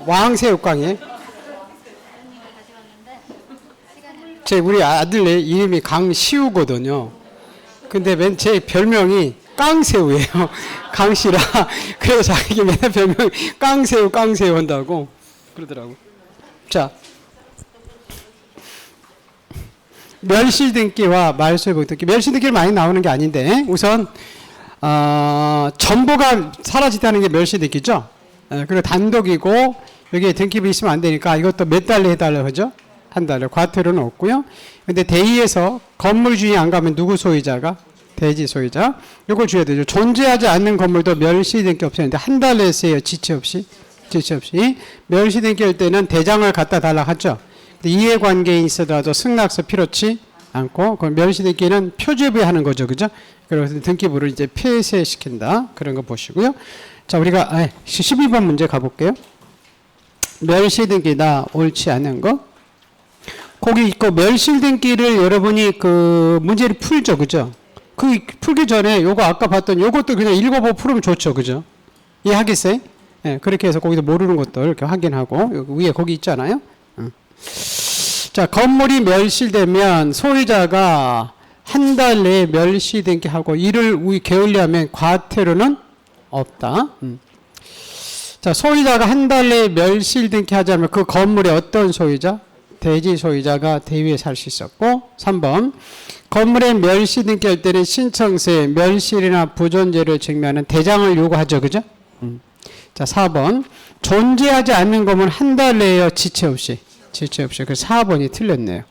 왕새우깡이에요. 제 우리 아들 이름이 강시우거든요. 근데 맨 제 별명이 깡새우예요. 강씨라. 그래서 자기 맨날 별명 깡새우 한다고 그러더라고. 자, 멸시등기와 말소회복등기. 멸시등기를 많이 나오는 게 아닌데 우선 전부가 사라지다는 게 멸시등기죠. 그리고 단독이고 여기에 등기부 있으면 안 되니까 이것도 몇 달러 해달라고 하죠? 한 달러. 과태료는 없고요. 근데 대의에서 건물 주인이 안 가면 누구 소유자가? 대지 소유자. 이걸 줘야 되죠. 존재하지 않는 건물도 멸시등기 없애는데 한 달러 했어요. 지체 없이. 멸시등기 할 때는 대장을 갖다 달라 하죠. 이해관계인 있어도 승낙서 필요치 않고, 그 멸시등기는 표제부에 하는 거죠. 그죠? 그래서 등기부를 이제 폐쇄시킨다. 그런 거 보시고요. 자, 우리가 12번 문제 가볼게요. 멸시등기다. 옳지 않은 거. 거기 있고, 멸시등기를 여러분이 그 문제를 풀죠. 그죠? 그 풀기 전에 요거 아까 봤던 요것도 그냥 읽어보고 풀으면 좋죠. 그죠? 이해하겠어요? 예, 그렇게 해서 거기서 모르는 것들 이렇게 확인하고, 여기 위에 거기 있잖아요. 자, 건물이 멸실되면 소유자가 한 달 내에 멸시등기하고 이를 게을리하면 과태료는 없다. 자, 소유자가 한 달 내에 멸실등기하자면 그 건물의 어떤 소유자? 대지 소유자가 대위에 살 수 있었고. 3번 건물에 멸시등기할 때는 신청서에 멸실이나 부존재를 증명하는 대장을 요구하죠. 그죠? 자, 4번 존재하지 않는 건물 한 달 내에요. 지체 없이. 그래서 4번이 틀렸네요.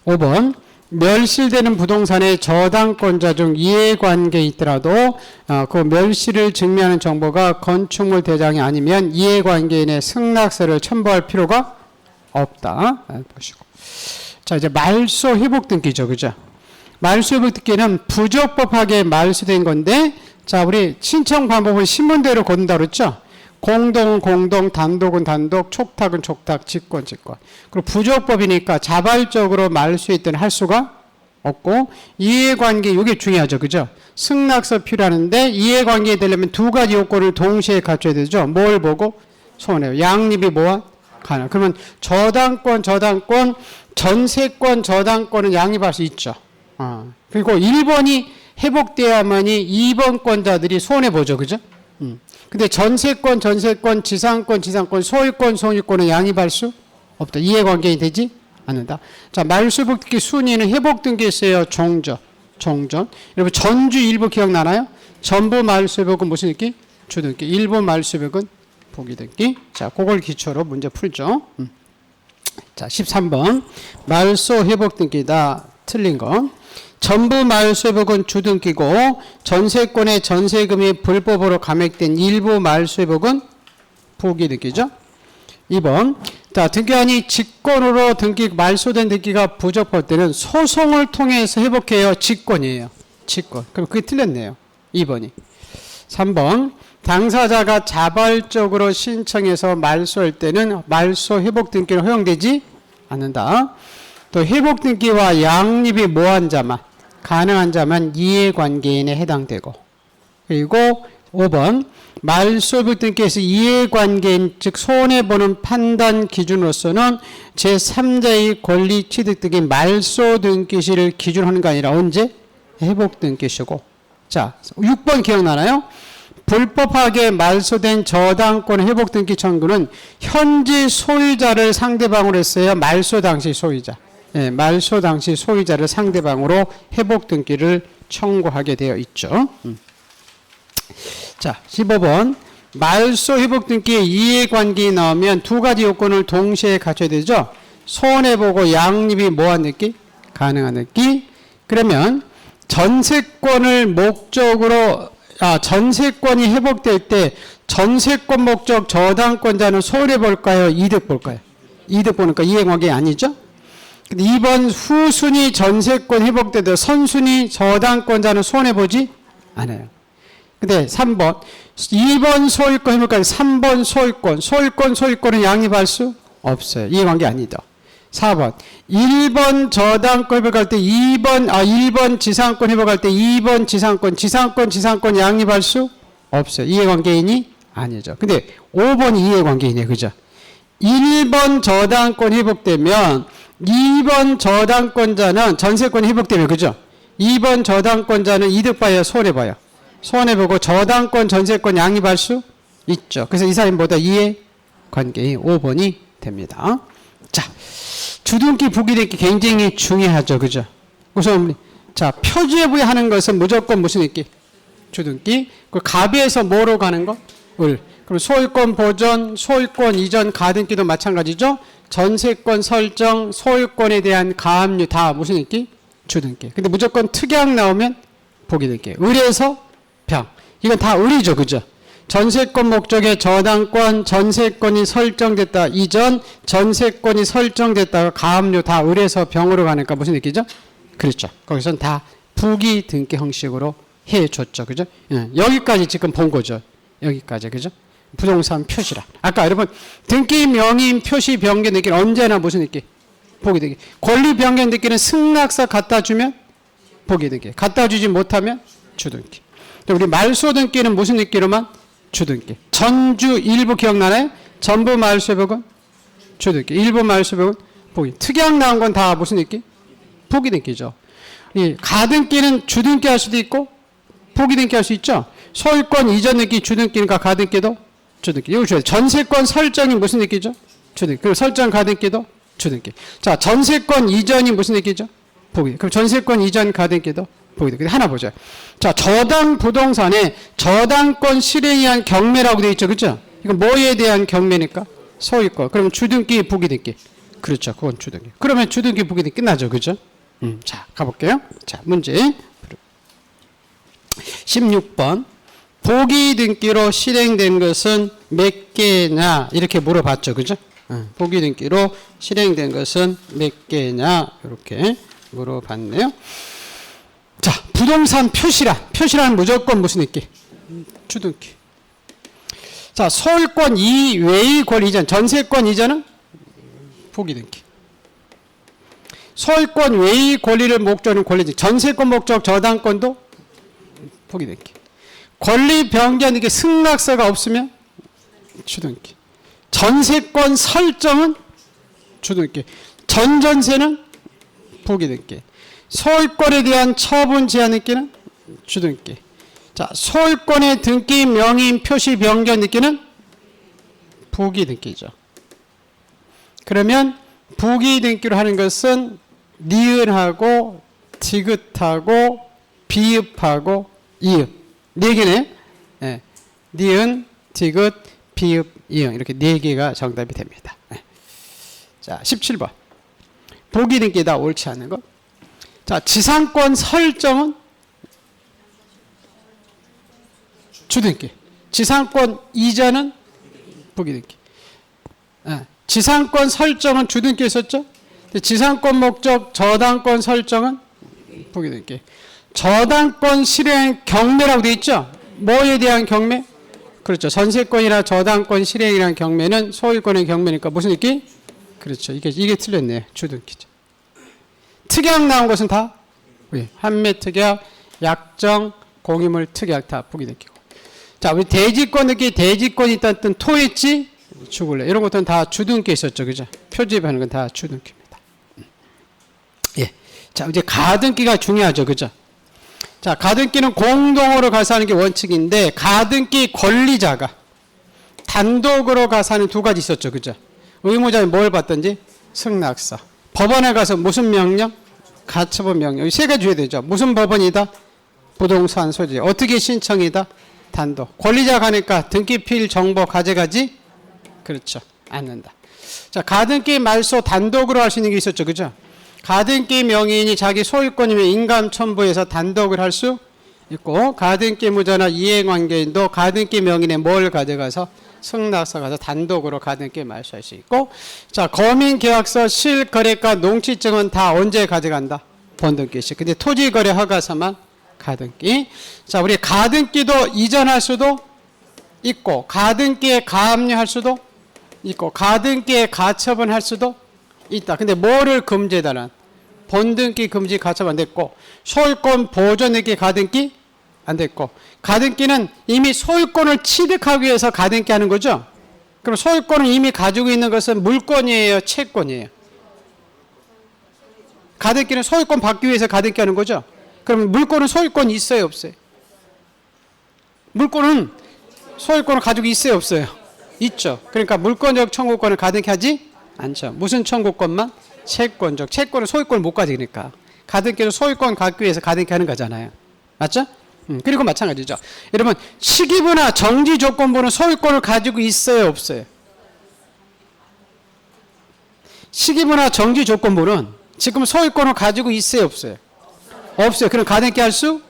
5번 멸실되는 부동산의 저당권자 중 이해관계에 있더라도 그 멸실을 증명하는 정보가 건축물 대장이 아니면 이해관계인의 승낙서를 첨부할 필요가 없다. 보시고. 자, 이제 말소 회복 등기죠. 그죠? 말소 회복 등기는 부적법하게 말소된 건데, 자, 우리 신청 방법은 신문대로 건다 그랬죠? 공동은 공동, 단독은 단독, 촉탁은 촉탁, 직권. 그리고 부적법이니까 자발적으로 말소할 때는 할 수가 없고, 이해관계, 이게 중요하죠. 그죠? 승낙서 필요하는데, 이해관계에 되려면 두 가지 요건을 동시에 갖춰야 되죠. 뭘 보고? 손해요. 양립이 뭐야? 가능. 그러면 저당권, 전세권, 저당권은 양립할 수 있죠. 그리고 1번이 회복돼야만이 2번 권자들이 손해보죠. 그죠? 근데 전세권, 지상권, 소유권은 양립할 수 없다. 이해관계이 되지 않는다. 자, 말소회복등기 순위는 회복등기에 있어요. 종전. 여러분, 전주 일부 기억나나요? 전부 말소회복은 무슨 등기? 주등기. 일부 말소회복은 보기등기. 자, 그걸 기초로 문제 풀죠. 자, 13번. 말소회복등기다. 틀린 거. 전부 말소회복은 주등기고 전세권의 전세금이 불법으로 감액된 일부 말소회복은 부기등기죠. 2번. 자, 등기한이 직권으로 말소된 등기가 부적법할 때는 소송을 통해서 회복해요. 직권이에요. 직권. 그럼 그게 틀렸네요. 2번이. 3번. 당사자가 자발적으로 신청해서 말소할 때는 말소 회복 등기는 허용되지 않는다. 또 회복 등기와 양립이 뭐한 자만, 가능한 자만 이해관계인에 해당되고. 그리고 5번 말소 회복 등기에서 이해관계인 즉 손해보는 판단 기준으로서는 제3자의 권리 취득 등의 말소 등기시를 기준하는 게 아니라 언제? 회복 등기시고. 자, 6번 기억나나요? 불법하게 말소된 저당권 회복 등기 청구는 현재 소유자를 상대방으로 했어요. 말소 당시 소유자. 예, 말소 당시 소유자를 상대방으로 회복 등기를 청구하게 되어 있죠. 자, 15번. 말소 회복 등기에 이해관계가 나오면 두 가지 요건을 동시에 갖춰야 되죠. 손해보고 양립이 뭐한 느낌? 가능한 느낌. 그러면 전세권을 목적으로 전세권이 회복될 때 전세권 목적 저당권자는 손해볼까요? 이득 볼까요? 이득 보니까 이해관계 아니죠? 2번 후순위 전세권 회복돼도 선순위 저당권자는 손해보지 않아요. 근데 3번 2번 소유권 회복까지 3번 소유권은 양립할 수 없어요. 이해관계 아니다. 4번 1번 저당권 회복할 때 1번 지상권 회복할 때 2번 지상권 양립할 수 없어요. 이해관계인이 아니죠. 근데 5번이 이해관계인이에요. 그죠? 1번 저당권 회복되면 2번 저당권자는 전세권이 회복되면 그죠? 2번 저당권자는 이득봐요, 손해봐요? 손해보고 저당권 전세권 양립할 수 있죠. 그래서 이 사람보다 이해 관계인 5번이 됩니다. 자, 주등기 부기등기 굉장히 중요하죠. 그죠? 우선 자, 표지부에 하는 것은 무조건 무슨 있기? 주등기. 그 갑에서 뭐로 가는 거? 을. 그리고 소유권 보존, 소유권 이전 가등기도 마찬가지죠. 전세권 설정, 소유권에 대한 가압류 다 무슨 있기? 주등기. 근데 무조건 특약 나오면 부기등기. 을에서 병. 이건 다 을이죠. 그죠? 전세권 목적의 저당권, 전세권이 설정됐다. 이전 전세권이 설정됐다가 가압류 다 을에서 병으로 가니까 무슨 느끼죠? 그렇죠. 거기선 다 부기등기 형식으로 해줬죠. 그죠? 예, 여기까지 지금 본 거죠. 여기까지. 그죠? 부동산 표시라. 아까 여러분 등기 명인 표시 변경 느끼는 언제나 무슨 느끼? 부기등기. 권리 변경 느끼는 승낙서 갖다 주면 부기등기. 갖다 주지 못하면 주등기. 우리 말소 등기는 무슨 느끼로만? 주등기. 전주 일부 기억나나요? 전부 말소회복은 주등기. 일부 말소회복은 부기. 특약 나온 건 다 무슨 느끼? 부기등기죠. 이 가등기는 주등기 할 수도 있고 부기등기 할 수 있죠. 소유권 이전 등기 주등기니까 가등기도 주등기. 이거 주요. 전세권 설정이 무슨 느끼죠? 주등기. 그리고 설정 가등기도 주등기. 자, 전세권 이전이 무슨 느끼죠? 부기. 그럼 전세권 이전 가등기도 부기등기. 하나 보죠. 자, 저당 부동산에 저당권 실행에 의한 경매라고 되어 있죠. 그렇죠? 이건 뭐에 대한 경매니까? 소유권. 그럼 주등기 부기등기. 그렇죠. 그건 주등기. 그러면 주등기 부기등기 끝나죠. 그죠? 자, 가볼게요. 자, 문제 16번. 부기등기로 실행된 것은 몇 개냐? 이렇게 물어봤죠. 그죠? 부기등기로 실행된 것은 몇 개냐? 이렇게 물어봤네요. 자, 부동산 표시란. 표시란 무조건 무슨 있기? 주등기. 자, 소유권 이외의 권리 이전. 전세권 이전은 부기등기. 소유권 외의 권리를 목적으로 권리지. 전세권 목적 저당권도 부기등기. 권리 변경 이게 승낙서가 없으면 주등기. 전세권 설정은 주등기. 전전세는 부기등기. 소유권에 대한 처분 제한 느끼는 주등기. 자, 소유권의 등기 명인 표시 변경 느끼는 부기등기죠. 그러면 부기등기로 하는 것은 니은하고 디귿하고 비읍하고 이읍. 네 개네. 네. 니은, 디귿, 비읍, 이응. 이렇게 네 개가 정답이 됩니다. 네. 자, 17번. 부기등기다 옳지 않은 것. 자, 지상권 설정은 주등기. 지상권 이전은 부기등기. 지상권 설정은 주등기 있었죠? 지상권 목적 저당권 설정은 부기등기. 저당권 실행 경매라고 되어 있죠? 뭐에 대한 경매? 그렇죠. 전세권이나 저당권 실행이라는 경매는 소유권의 경매니까 무슨 느낌? 그렇죠. 이게 틀렸네요. 주등기죠. 특약 나온 것은 다 한매 특약, 약정, 공유물 특약 다 부기등기고. 자, 우리 대지권 느끼 대지권이 있다는 뜻 토했지? 죽을래. 이런 것들은 다 주등기 있었죠. 그죠? 표집하는 건 다 주등기입니다. 예. 자, 이제 가등기가 중요하죠. 그죠? 자, 가등기는 공동으로 가서 하는 게 원칙인데, 가등기 권리자가 단독으로 가서 하는 두 가지 있었죠. 그죠? 의무자에 뭘 받든지 승낙서. 법원에 가서 무슨 명령? 가처분 명령. 세 가지 줘야 되죠. 무슨 법원이다? 부동산 소지. 어떻게 신청이다? 단독. 권리자 가니까 등기필 정보 가져가지? 그렇죠. 않는다. 자, 가등기 말소 단독으로 할 수 있는 게 있었죠. 그죠? 가등기 명의인이 자기 소유권이면 인감 첨부해서 단독을 할 수 있고, 가등기 무자나 이해관계인도 가등기 명의인에 뭘 가져가서 승낙서 가서 단독으로 가등기 말소할 수 있고, 자, 거민계약서, 실거래가, 농취증은 다 언제 가져간다? 본등기식. 근데 토지거래 허가서만 가등기. 자, 우리 가등기도 이전할 수도 있고, 가등기에 가압류할 수도 있고, 가등기에 가처분할 수도 있다. 근데 뭐를 금지해달라는? 본등기 금지 가처분 안 됐고, 소유권 보존등기 가등기 안 됐고, 가등기는 이미 소유권을 취득하기 위해서 가등기 하는 거죠. 그럼 소유권을 이미 가지고 있는 것은 물권이에요, 채권이에요? 가등기는 소유권 받기 위해서 가등기 하는 거죠? 그럼 물권은 소유권이 있어요, 없어요? 물권은 소유권을 가지고 있어요, 없어요? 있죠. 그러니까 물권적 청구권을 가등기 하지 않죠. 무슨 청구권만? 채권적. 채권은 소유권을 못 가지니까. 가등기는 소유권 갖기 위해서 가등기 하는 거잖아요. 맞죠? 그리고 마찬가지죠. 여러분, 시기부나 정지조건부는 소유권을 가지고 있어요, 없어요? 시기부나 정지조건부는 지금 소유권을 가지고 있어요, 없어요? 없어요. 그럼 가등기 할 수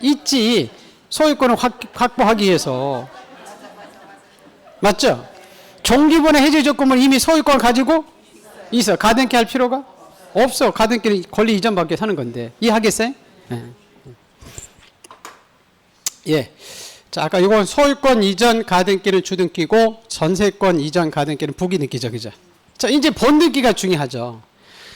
있지. 소유권을 확보하기 위해서. 맞죠? 종기부나 해지조건부는 이미 소유권을 가지고 있어. 가등기 할 필요가 없어. 가등기는 권리 이전밖에 사는 건데. 이해하겠어요? 네. 예. 자, 아까 이건 소유권 이전 가등기는 주등기고 전세권 이전 가등기는 부기등기죠. 그죠? 자, 이제 본등기가 중요하죠.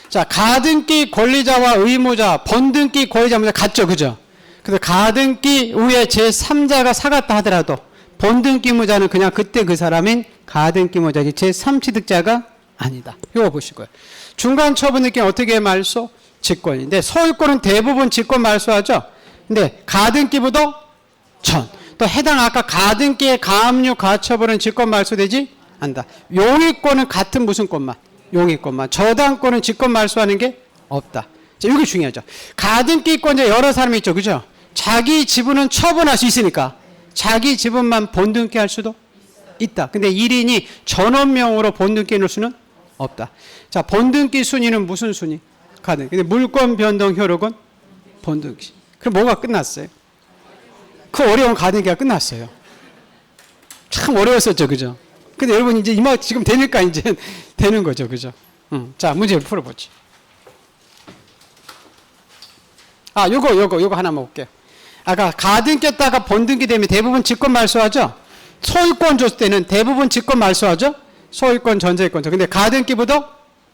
자, 가등기 권리자와 의무자, 본등기 권리자 문제 같죠. 그죠? 그래서 가등기 후에 제3자가 사갔다 하더라도 본등기 무자는 그냥 그때 그 사람인 가등기 무자지 제3취득자가 아니다. 이거 보시고요. 중간 처분 등기는 어떻게 말소? 직권인데 소유권은 대부분 직권 말소하죠. 근데 가등기부터 전. 또 해당 아까 가등기의 가압류 가처분은 직권 말소되지 않는다. 용의권은 같은 무슨 권만? 용의권만. 저당권은 직권 말소하는 게 없다. 자, 이게 중요하죠. 가등기권자 여러 사람이 있죠. 그죠? 자기 지분은 처분할 수 있으니까 자기 지분만 본등기 할 수도 있다. 근데 1인이 전원명으로 본등기 해놓을 수는 없다. 자, 본등기 순위는 무슨 순위? 가등. 근데 물권 변동 효력은 본등기. 그럼 뭐가 끝났어요? 그 어려운 가등기가 끝났어요. 참 어려웠었죠. 그죠? 근데 여러분 이제 이마 지금 되니까 이제 되는 거죠. 그죠? 자, 문제를 풀어보죠. 아, 요거 하나만 볼게요. 아까 가등기 했다가 본등기 되면 대부분 직권 말소하죠? 소유권 줬을 때는 대부분 직권 말소하죠? 소유권, 전세권. 근데 가등기보다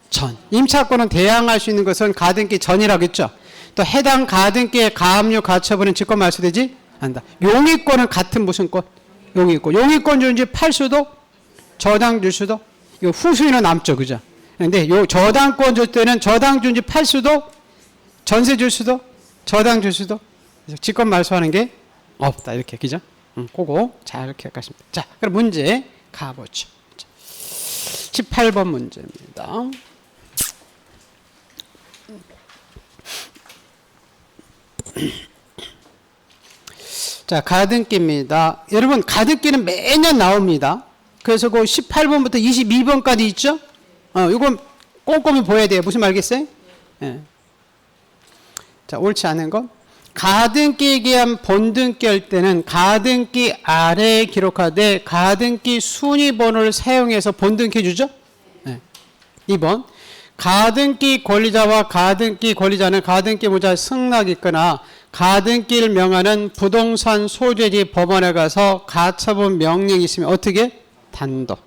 전. 임차권은 대항할 수 있는 것은 가등기 전이라고 했죠? 또 해당 가등기의 가압류 가처분은 직권 말소되지 않는다. 용의권은 같은 무슨 권? 용의권. 용의권 주는지 팔 수도, 저당 줄 수도, 이거 후순위는 남죠. 그죠? 근데 요 저당권 줄 때는 저당 주는지 팔 수도, 전세 줄 수도, 저당 줄 수도, 직권 말소하는 게 없다. 이렇게. 그죠? 그거 잘 이렇게 하십니다. 자, 그럼 문제 가보죠. 18번 문제입니다. 자, 가등기입니다. 여러분, 가등기는 매년 나옵니다. 그래서 그 18번부터 22번까지 있죠? 이건 꼼꼼히 보여야 돼요. 무슨 말겠어요? 예. 자, 옳지 않은 거. 가등기에 기한 본등기 할 때는 가등기 아래에 기록하되 가등기 순위번호를 사용해서 본등기 주죠? 네. 2번. 가등기 권리자와 가등기 권리자는 가등기 무자 승낙이 있거나 가등기를 명하는 부동산 소재지 법원에 가서 가처분 명령이 있으면 어떻게? 단독.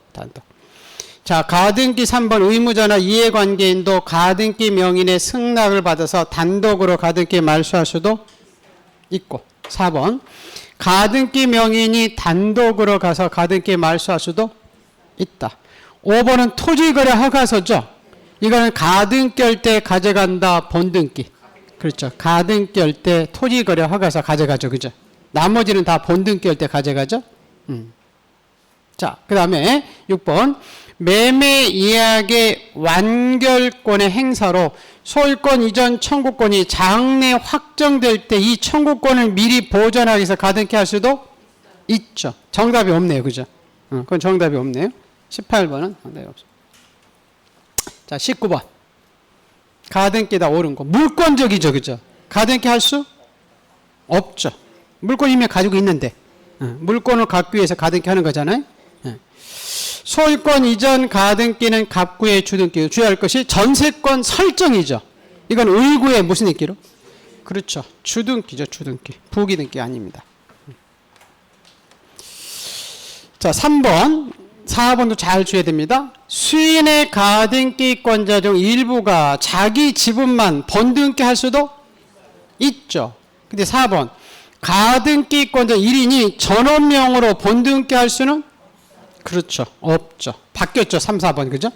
자, 가등기 3번 의무자나 이해관계인도 가등기 명인의 승낙을 받아서 단독으로 가등기 말소할 수도 있고. 4번 가등기 명인이 단독으로 가서 가등기 말소할 수도 있다. 5번은 토지거래 허가서죠. 이거는 가등기 할 때 가져간다. 본등기. 그렇죠. 가등기 할 때 토지거래 허가서 가져가죠. 그죠? 나머지는 다 본등기 할 때 가져가죠. 자, 그 다음에 6번 매매 이약의 완결권의 행사로 소유권 이전 청구권이 장래 확정될 때 이 청구권을 미리 보전하기 위해서 가등기 할 수도 있죠. 정답이 없네요. 그죠? 그건 정답이 없네요. 18번은 정답이 없습니다. 자, 19번. 가등기다 옳은 거. 물권적이죠. 그죠? 가등기 할 수 없죠. 물권 이미 가지고 있는데. 물권을 갖기 위해서 가등기 하는 거잖아요. 소유권 이전 가등기는 갑구의 주등기. 주의할 것이 전세권 설정이죠. 이건 의구의 무슨 등기로? 그렇죠. 주등기죠. 주등기. 부기등기 아닙니다. 자, 3번. 4번도 잘 주셔야 됩니다. 수인의 가등기권자 중 일부가 자기 지분만 본등기 할 수도 있죠. 근데 4번. 가등기권자 1인이 전원명으로 본등기 할 수는 그렇죠. 없죠. 바뀌었죠. 3, 4번. 그죠?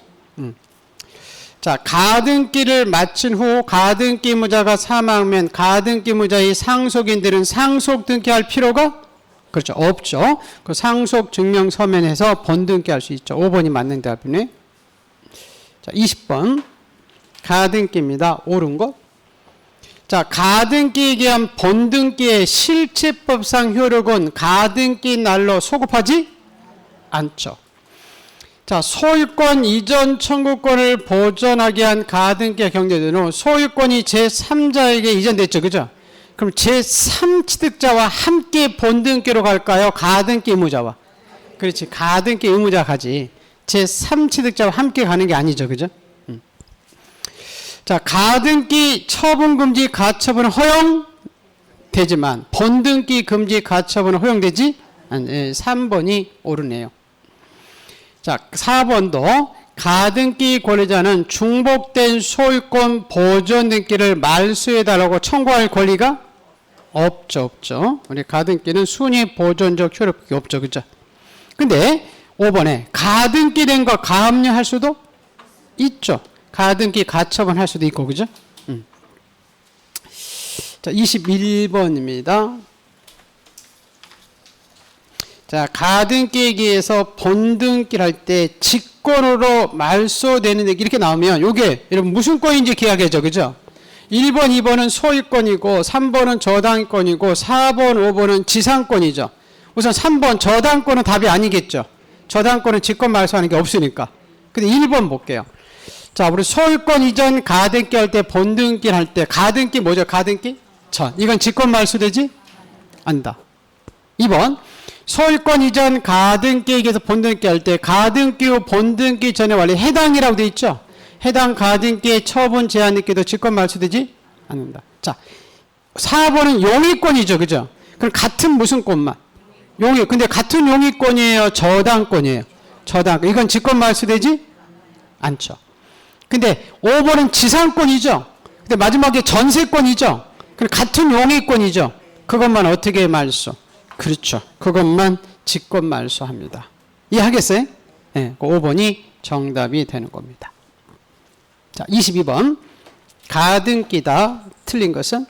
자, 가등기를 마친 후 가등기 무자가 사망하면 가등기 무자의 상속인들은 상속 등기할 필요가 그렇죠. 없죠. 그 상속 증명 서면에서 번등기할 수 있죠. 5번이 맞는 답이네. 자, 20번. 가등기입니다. 옳은 것. 자, 가등기에 기한 번등기의 실체법상 효력은 가등기 날로 소급하지 않죠. 자, 소유권 이전 청구권을 보존하게 한 가등기의 경제되는 소유권이 제3자에게 이전됐죠. 그죠? 그럼 제3취득자와 함께 본등기로 갈까요? 가등기 의무자와. 그렇지. 가등기 의무자 가지. 제3취득자와 함께 가는 게 아니죠. 그죠? 자, 가등기 처분금지 가처분은 허용되지만 본등기 금지 가처분은 허용되지 않. 3번이 옳으네요. 자, 4번도 가등기 권리자는 중복된 소유권 보존 등기를 말소해달라고 청구할 권리가 없죠. 우리 가등기는 순위 보존적 효력이 없죠. 그죠? 근데 5번에 가등기 된 거 가압류할 수도 있죠. 가등기 가처분 할 수도 있고, 그죠? 자, 21번입니다. 자, 가등기에 의해서 본등기를 할 때 직권으로 말소되는 이렇게 나오면 요게 여러분 무슨 권인지 기억해야죠. 그죠? 1번, 2번은 소유권이고 3번은 저당권이고 4번, 5번은 지상권이죠. 우선 3번 저당권은 답이 아니겠죠. 저당권은 직권 말소하는 게 없으니까. 근데 1번 볼게요. 자, 우리 소유권 이전 가등기 할 때 본등기를 할 때 가등기 뭐죠? 가등기? 전. 이건 직권 말소되지? 않다. 2번. 소유권 이전 가등기에 의해서 본등기 할 때 가등기 후 본등기 전의 완료 해당이라고 되어 있죠? 해당 가등기의 처분 제한 등기도 직권 말소되지 않는다. 자, 4번은 용의권이죠. 그죠? 그럼 같은 무슨 권만? 용의. 근데 같은 용의권이에요? 저당권이에요? 저당권. 이건 직권 말소되지 않죠. 근데 5번은 지상권이죠. 근데 마지막에 전세권이죠. 그럼 같은 용의권이죠. 그것만 어떻게 말소? 그렇죠. 그것만 직권 말소합니다. 이해하겠어요? 네, 5번이 정답이 되는 겁니다. 자, 22번. 가등기다. 틀린 것은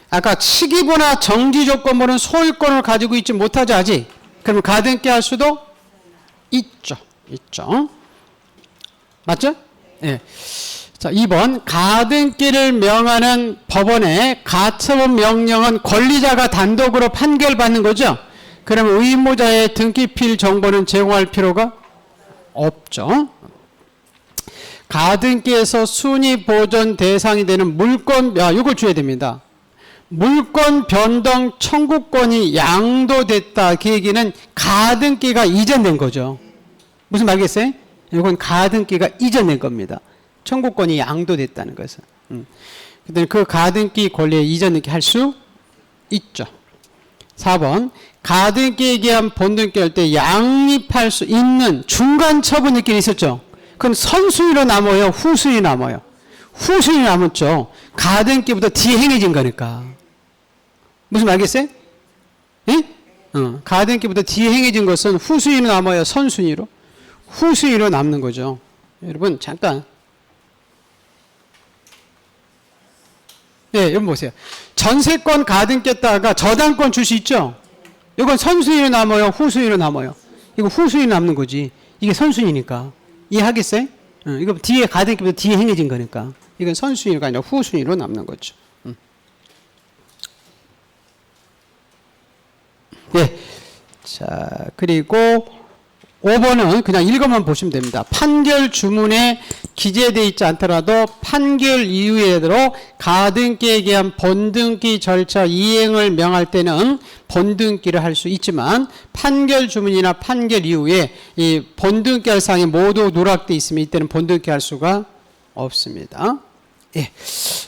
아까 치기부나 정지조건부는 소유권을 가지고 있지 못하지 아직. 그럼 가등기 할 수도 있죠. 맞죠? 예. 자, 2번. 가등기를 명하는 법원의 가처분 명령은 권리자가 단독으로 판결받는 거죠? 그러면 의무자의 등기필 정보는 제공할 필요가 없죠. 가등기에서 순위 보존 대상이 되는 물권, 이걸 줘야 됩니다. 물권 변동 청구권이 양도됐다. 그 얘기는 가등기가 이전된 거죠. 무슨 말겠어요? 이건 가등기가 이전된 겁니다. 청구권이 양도됐다는 것은. 그다음에 그 가등기 권리에 이전 등기 할 수 있죠. 4번. 가등기에 의한 본등기 할 때 양립할 수 있는 중간 처분 등기는 있었죠. 그건 선순위로 남아요? 후순위 남아요? 후순위 남았죠. 가등기보다 뒤에 행해진 거니까. 무슨 말겠어요? 예? 가등기보다 뒤에 행해진 것은 후순위로 남아요? 선순위로? 후순위로 남는 거죠. 여러분 잠깐. 네, 여러분 보세요. 전세권 가등기했다가 저당권 줄 수 있죠? 이건 선순위로 남아요? 후순위로 남아요? 이거 후순위로 남는 거지. 이게 선순위니까. 이해하겠어요? 이거 뒤에 가등기보다 뒤에 행해진 거니까. 이건 선순위가 아니라 후순위로 남는 거죠. 예. 자, 그리고 5번은 그냥 읽어만 보시면 됩니다. 판결 주문에 기재되어 있지 않더라도 판결 이유에대로 가등기에 의한 본등기 절차 이행을 명할 때는 본등기를 할 수 있지만 판결 주문이나 판결 이후에 이 본등기 할 사항이 모두 누락되어 있으면 이때는 본등기 할 수가 없습니다. 예.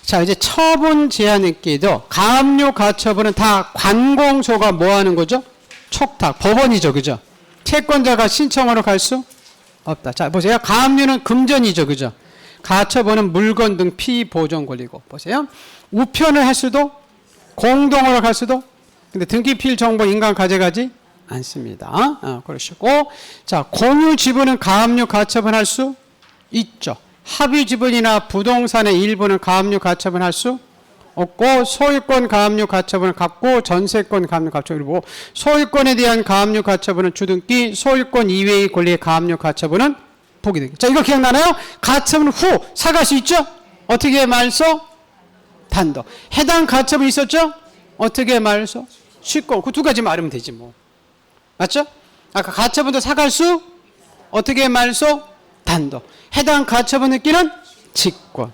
자, 이제 처분 제한 등기도 가압류 가처분은 다 관공서가 뭐 하는 거죠? 촉탁, 법원이죠. 그죠? 채권자가 신청하러 갈 수 없다. 자, 보세요. 가압류는 금전이죠. 그죠? 가처분은 물건 등 피보존 권리고. 보세요. 우편을 할 수도 공동으로 갈 수도. 근데 등기필 정보 인간 가져가지 않습니다. 그러시고, 자, 공유 지분은 가압류 가처분 할 수 있죠. 합의 지분이나 부동산의 일부는 가압류 가처분 할 수 없고, 소유권 가압류 가처분은 갚고, 전세권 가압류 가처분을 보고, 소유권에 대한 가압류 가처분은 주등기, 소유권 이외의 권리의 가압류 가처분은 부기등기. 자, 이거 기억나나요? 가처분 후 사갈 수 있죠? 어떻게 말소? 단독. 해당 가처분 있었죠? 어떻게 말소? 시권. 그 두 가지 말하면 되지 뭐. 맞죠? 아까 가처분도 사갈 수? 어떻게 말소? 단독. 해당 가처분 느끼는 직권.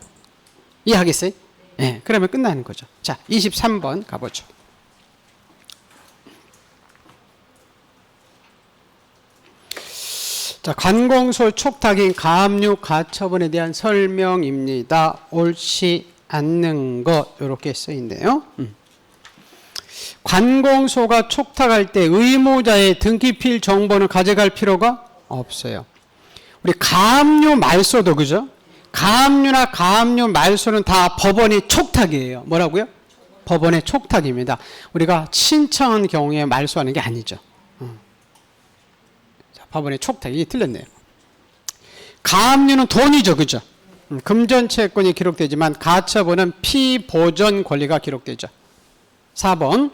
이해하겠어요? 네, 그러면 끝나는 거죠. 자, 23번 가보죠. 자, 관공서 촉탁인 가압류 가처분에 대한 설명입니다. 옳지 않는 것 이렇게 써 있네요. 관공서가 촉탁할 때 의무자의 등기필 정보는 가져갈 필요가 없어요. 우리 가압류 말소도 그죠? 가압류나 가압류 말소는 다 법원의 촉탁이에요. 뭐라고요? 법원의 촉탁입니다. 우리가 신청한 경우에 말소하는 게 아니죠. 자, 법원의 촉탁. 이게 틀렸네요. 가압류는 돈이죠. 그죠? 금전채권이 기록되지만 가처분은 피보전 권리가 기록되죠. 4번.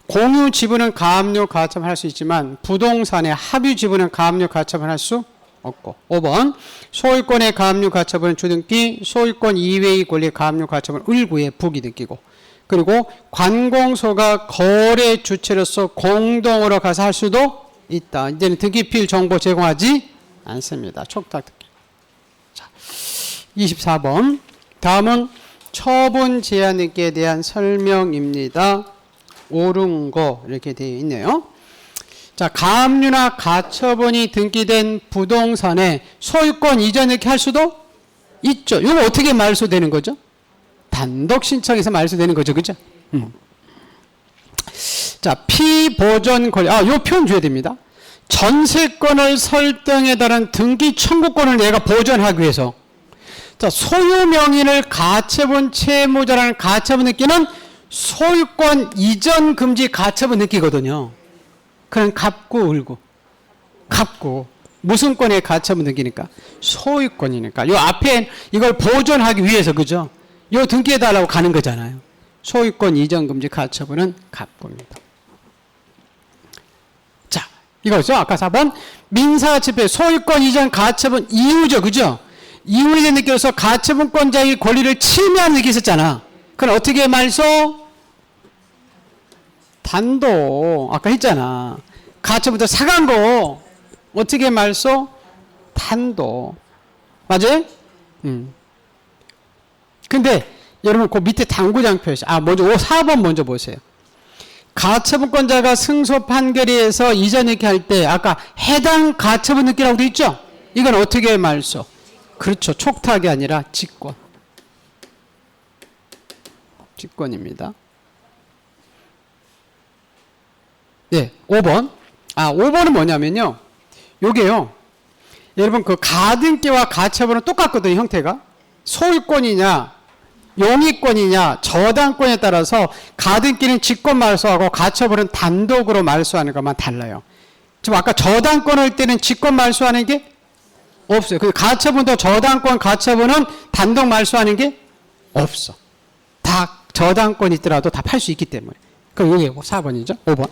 공유 지분은 가압류 가처분 할 수 있지만 부동산의 합의 지분은 가압류 가처분 할 수 없고. 5번. 소유권의 가압류 가처분은 주등기, 소유권 이외의 권리의 가압류 가처분은 을구의 부기등기고. 그리고 관공서가 거래 주체로서 공동으로 가서 할 수도 있다. 이제는 등기필 정보 제공하지 않습니다. 촉탁 등기. 자, 24번. 다음은 처분 제한 등기에 대한 설명입니다. 옳은 거 이렇게 되어 있네요. 자, 가압류나 가처분이 등기된 부동산에 소유권 이전 이렇게 할 수도 있죠. 이거 어떻게 말소되는 거죠? 단독 신청해서 말소되는 거죠. 그죠? 자, 피보전 권리. 요 표현 줘야 됩니다. 전세권을 설정에 따른 등기 청구권을 내가 보전하기 위해서. 자, 소유 명의를 가처분 채무자라는 가처분 느끼는 소유권 이전 금지 가처분 느끼거든요. 그럼 갚고 울고. 갚고. 무슨 권의 가처분 등기니까? 소유권이니까. 요 앞에 이걸 보존하기 위해서, 그죠? 요 등기해달라고 가는 거잖아요. 소유권 이전 금지 가처분은 갚고입니다. 자, 이거죠. 아까 4번. 민사 집행 소유권 이전 가처분 이유죠. 그죠? 이유에 느껴서 가처분권자의 권리를 침해하는 게 있었잖아. 그럼 어떻게 말소? 단독. 아까 했잖아. 가처분부터 사간 거 어떻게 말소? 단독. 맞아요? 근데 여러분 그 밑에 당구장 표시. 먼저 4번 먼저 보세요. 가처분권자가 승소 판결에 의해서 이전 이렇게 할 때 아까 해당 가처분 느끼라고 돼 있죠? 이건 어떻게 말소? 그렇죠. 촉탁이 아니라 직권. 직권입니다. 네, 5번. 5번은 뭐냐면요. 요게요. 여러분 그 가등기와 가처분은 똑같거든요. 형태가. 소유권이냐, 용의권이냐, 저당권에 따라서 가등기는 직권 말소하고 가처분은 단독으로 말소하는 것만 달라요. 지금 아까 저당권 할 때는 직권 말소하는 게 없어요. 그 가처분도 저당권 가처분은 단독 말소하는 게 없어. 다 저당권 있더라도 다 팔 수 있기 때문에. 그럼 이게 4번이죠. 5번.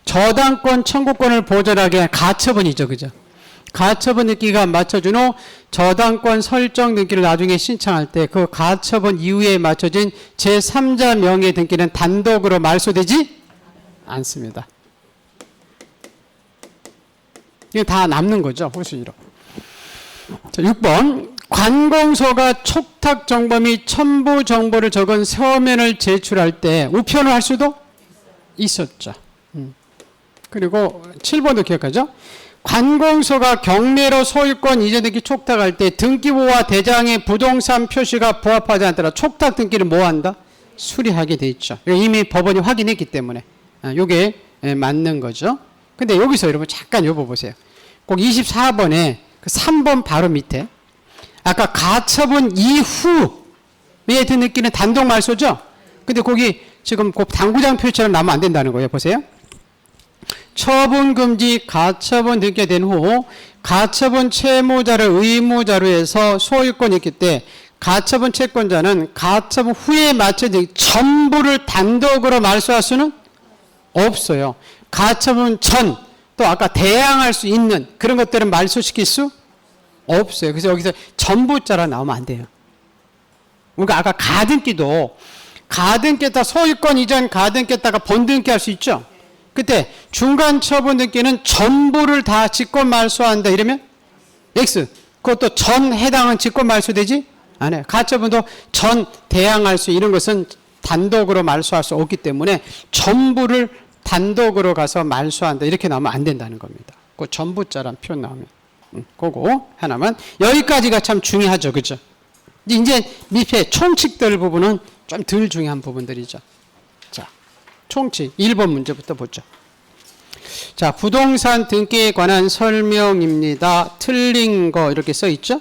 저당권 청구권을 보전하기 위한 가처분이죠. 그죠? 가처분 등기가 맞춰준 후 저당권 설정 등기를 나중에 신청할 때 그 가처분 이후에 맞춰진 제3자 명의 등기는 단독으로 말소되지 않습니다. 이게 다 남는 거죠. 홀수기로. 자, 6번. 관공서가 촉탁 정보 및 첨부 정보를 적은 서면을 제출할 때 우편을 할 수도 있었죠. 그리고 7번도 기억하죠? 관공서가 경매로 소유권 이전 등기 촉탁할 때 등기부와 대장의 부동산 표시가 부합하지 않더라 촉탁 등기를 뭐 한다? 수리하게 돼 있죠. 이미 법원이 확인했기 때문에 이게 맞는 거죠. 근데 여기서 여러분 잠깐 여보 보세요. 꼭 24번에 그 3번 바로 밑에 아까 가처분 이후에 든 느끼는 단독 말소죠. 근데 거기 지금 그 당구장 표시처럼 나면 안 된다는 거예요. 보세요. 처분 금지 가처분 등기가 된 후 가처분 채무자를 의무자로 해서 소유권이 있기 때문에 가처분 채권자는 가처분 후에 마쳐진 전부를 단독으로 말소할 수는 없어요. 가처분 전 또 아까 대항할 수 있는 그런 것들은 말소시킬 수 없어요. 그래서 여기서 전부자라 나오면 안 돼요. 그러니까 아까 가등기도 가등기에다 소유권 이전 가등기에다가 본등기 할 수 있죠. 그때 중간 처분 등기는 전부를 다 직권 말소한다 이러면 X. 그것도 전 해당은 직권 말소되지 않아요. 가처분도 전 대항할 수 이런 것은 단독으로 말소할 수 없기 때문에 전부를 단독으로 가서 말소한다 이렇게 나오면 안 된다는 겁니다. 그 전부자란 표현 나오면 그거 하나만. 여기까지가 참 중요하죠. 그죠? 이제 밑에 총칙들 부분은 좀 덜 중요한 부분들이죠. 자, 총칙 1번 문제부터 보죠. 자, 부동산 등기에 관한 설명입니다. 틀린 거 이렇게 써 있죠?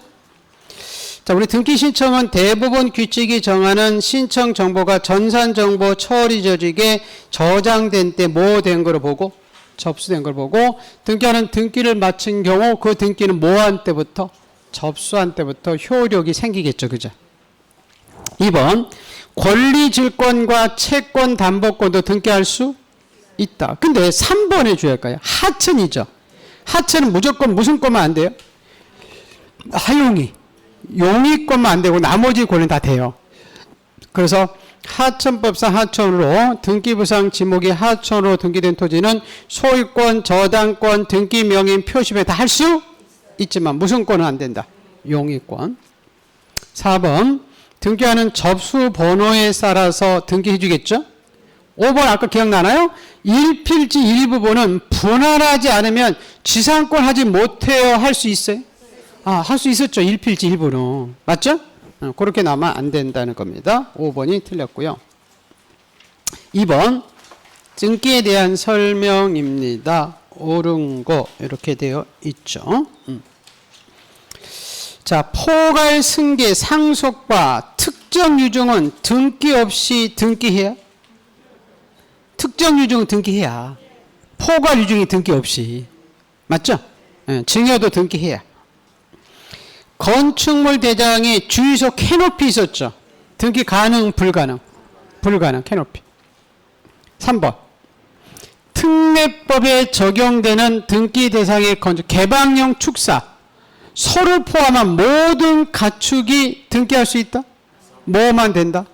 자, 우리 등기 신청은 대부분 규칙이 정하는 신청 정보가 전산 정보 처리 조직에 저장된 때 뭐 된 거로 보고 접수된 걸 보고 등기하는 등기를 마친 경우 그 등기는 뭐 한 때부터 접수한 때부터 효력이 생기겠죠. 그죠? 2번 권리질권과 채권 담보권도 등기할 수 있다. 근데 3번에 주의할까요? 하천이죠. 하천은 무조건 무슨 권만 안 돼요? 하용이. 용의권만 안 되고 나머지 권리는 다 돼요. 그래서 하천법상 하천으로 등기부상 지목이 하천으로 등기된 토지는 소유권, 저당권, 등기 명인 표시에 다 할 수 있지만 무슨 권은 안 된다? 용의권. 4번 등기하는 접수 번호에 따라서 등기해 주겠죠? 5번 아까 기억나나요? 일필지 일부분은 분할하지 않으면 지상권 하지 못해요. 할 수 있어요? 할 수 있었죠. 일필지 일부는. 맞죠? 그렇게 나면 안 된다는 겁니다. 5번이 틀렸고요. 2번 등기에 대한 설명입니다. 옳은 거 이렇게 되어 있죠. 자, 포괄 승계 상속과 특정 유증은 등기 없이 등기해야? 특정 유증은 등기해야. 포괄 유증이 등기 없이. 맞죠? 증여도 등기해야. 건축물 대장에 주유소 캐노피 있었죠. 등기 가능, 불가능? 불가능, 캐노피. 3번. 특례법에 적용되는 등기 대상의 건축, 개방형 축사, 소를 포함한 모든 가축이 등기할 수 있다? 뭐만 된다?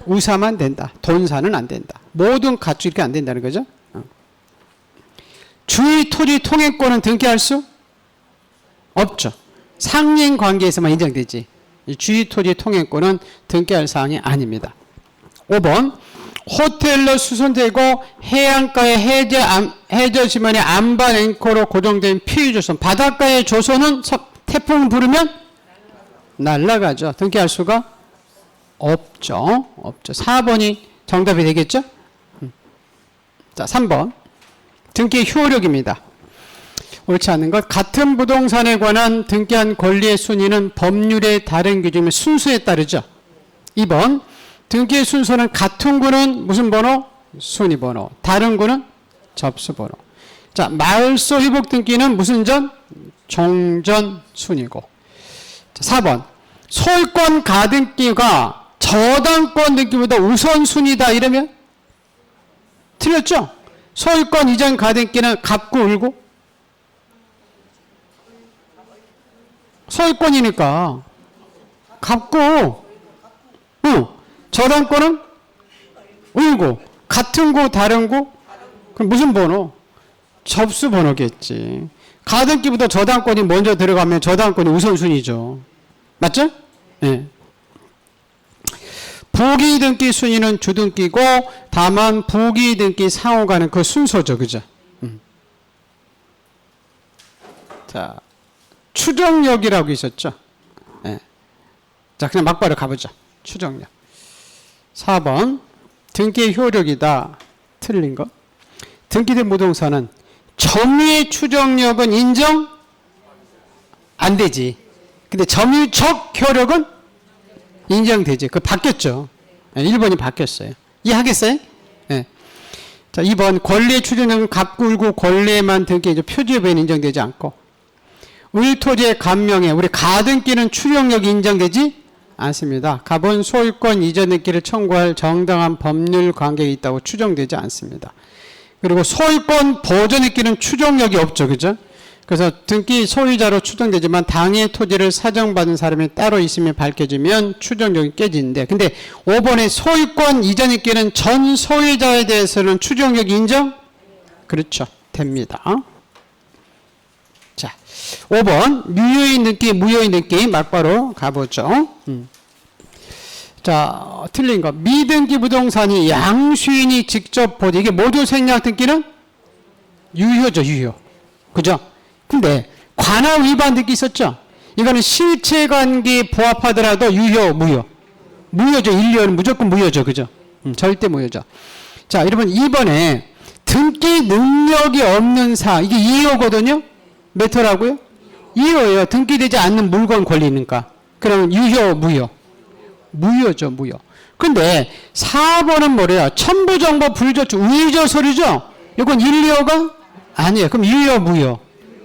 우사만 된다. 돈사는 안 된다. 모든 가축이 안 된다는 거죠. 주의 토지 통행권은 등기할 수 없죠. 상행 관계에서만 인정되지. 주의 토지 통행권은 등기할 사항이 아닙니다. 5번 호텔로 수선되고 해안가의 해저 지면의 안반 앵커로 고정된 피유 조선, 바닷가의 조선은 태풍 부르면 날아가죠. 등기할 수가 없죠. 4번이 정답이 되겠죠? 자, 3번 등기 효력입니다. 옳지 않은 것. 같은 부동산에 관한 등기한 권리의 순위는 법률의 다른 규정의 순수에 따르죠. 2번 등기의 순서는 같은 구는 무슨 번호? 순위번호. 다른 구는 접수번호. 자, 말소 회복 등기는 무슨 전? 종전 순이고. 자, 4번 소유권 가등기가 저당권 등기보다 우선순위다 이러면 틀렸죠? 소유권 이전 가등기는 갑구 을고 소유권이니까 갑구 저당권은 을고 같은 구 다른 구 그럼 무슨 번호? 접수 번호겠지. 가등기보다 저당권이 먼저 들어가면 저당권이 우선순위죠. 맞죠? 네. 부기등기 순위는 주등기고 다만 부기등기 상호가는 그 순서죠. 그죠? 자, 추정력이라고 있었죠. 네. 자, 그냥 막바로 가보자. 추정력. 4번 등기의 효력이다. 틀린 거. 등기된 부동산은 점유의 추정력은 인정 안 되지. 근데 점유적 효력은 인정되지. 그 바뀌었죠. 1번이 바뀌었어요. 이해하겠어요? 네. 자, 자, 2번 권리의 추정력은 갑구을구 권리에만 등기이죠. 표지부에는 인정되지 않고 을토지의 갑명에 우리 가등기는 추정력이 인정되지 않습니다. 갑은 소유권 이전 등기를 청구할 정당한 법률 관계가 있다고 추정되지 않습니다. 그리고 소유권 보존 등기는 추정력이 없죠. 그죠? 그래서 등기 소유자로 추정되지만 당의 토지를 사정받은 사람이 따로 있으면 밝혀지면 추정력이 깨지는데 근데 5번의 소유권 이전 등기는 전 소유자에 대해서는 추정력이 인정? 그렇죠. 됩니다. 자, 5번 유효인 등기, 무효인 등기 막바로 가보죠. 자, 틀린 거. 미등기 부동산이 양수인이 직접 보지. 이게 모두 생략 등기는 유효죠, 유효. 그죠? 근데 관할 위반 등기 있었죠? 이거는 실체관계에 부합하더라도 유효, 무효. 무효죠. 1, 2호는 무조건 무효죠. 그죠? 절대 무효죠. 자, 여러분 2번에 등기 능력이 없는 사. 이게 2호거든요? 몇 호라고요? 2호예요. 등기되지 않는 물건 권리니까. 그러면 유효, 무효. 무효죠, 무효. 근데 4번은 뭐래요? 첨부정보 불조치 위조 서류죠? 이건 1, 2호가 아니에요. 그럼 유효, 무효.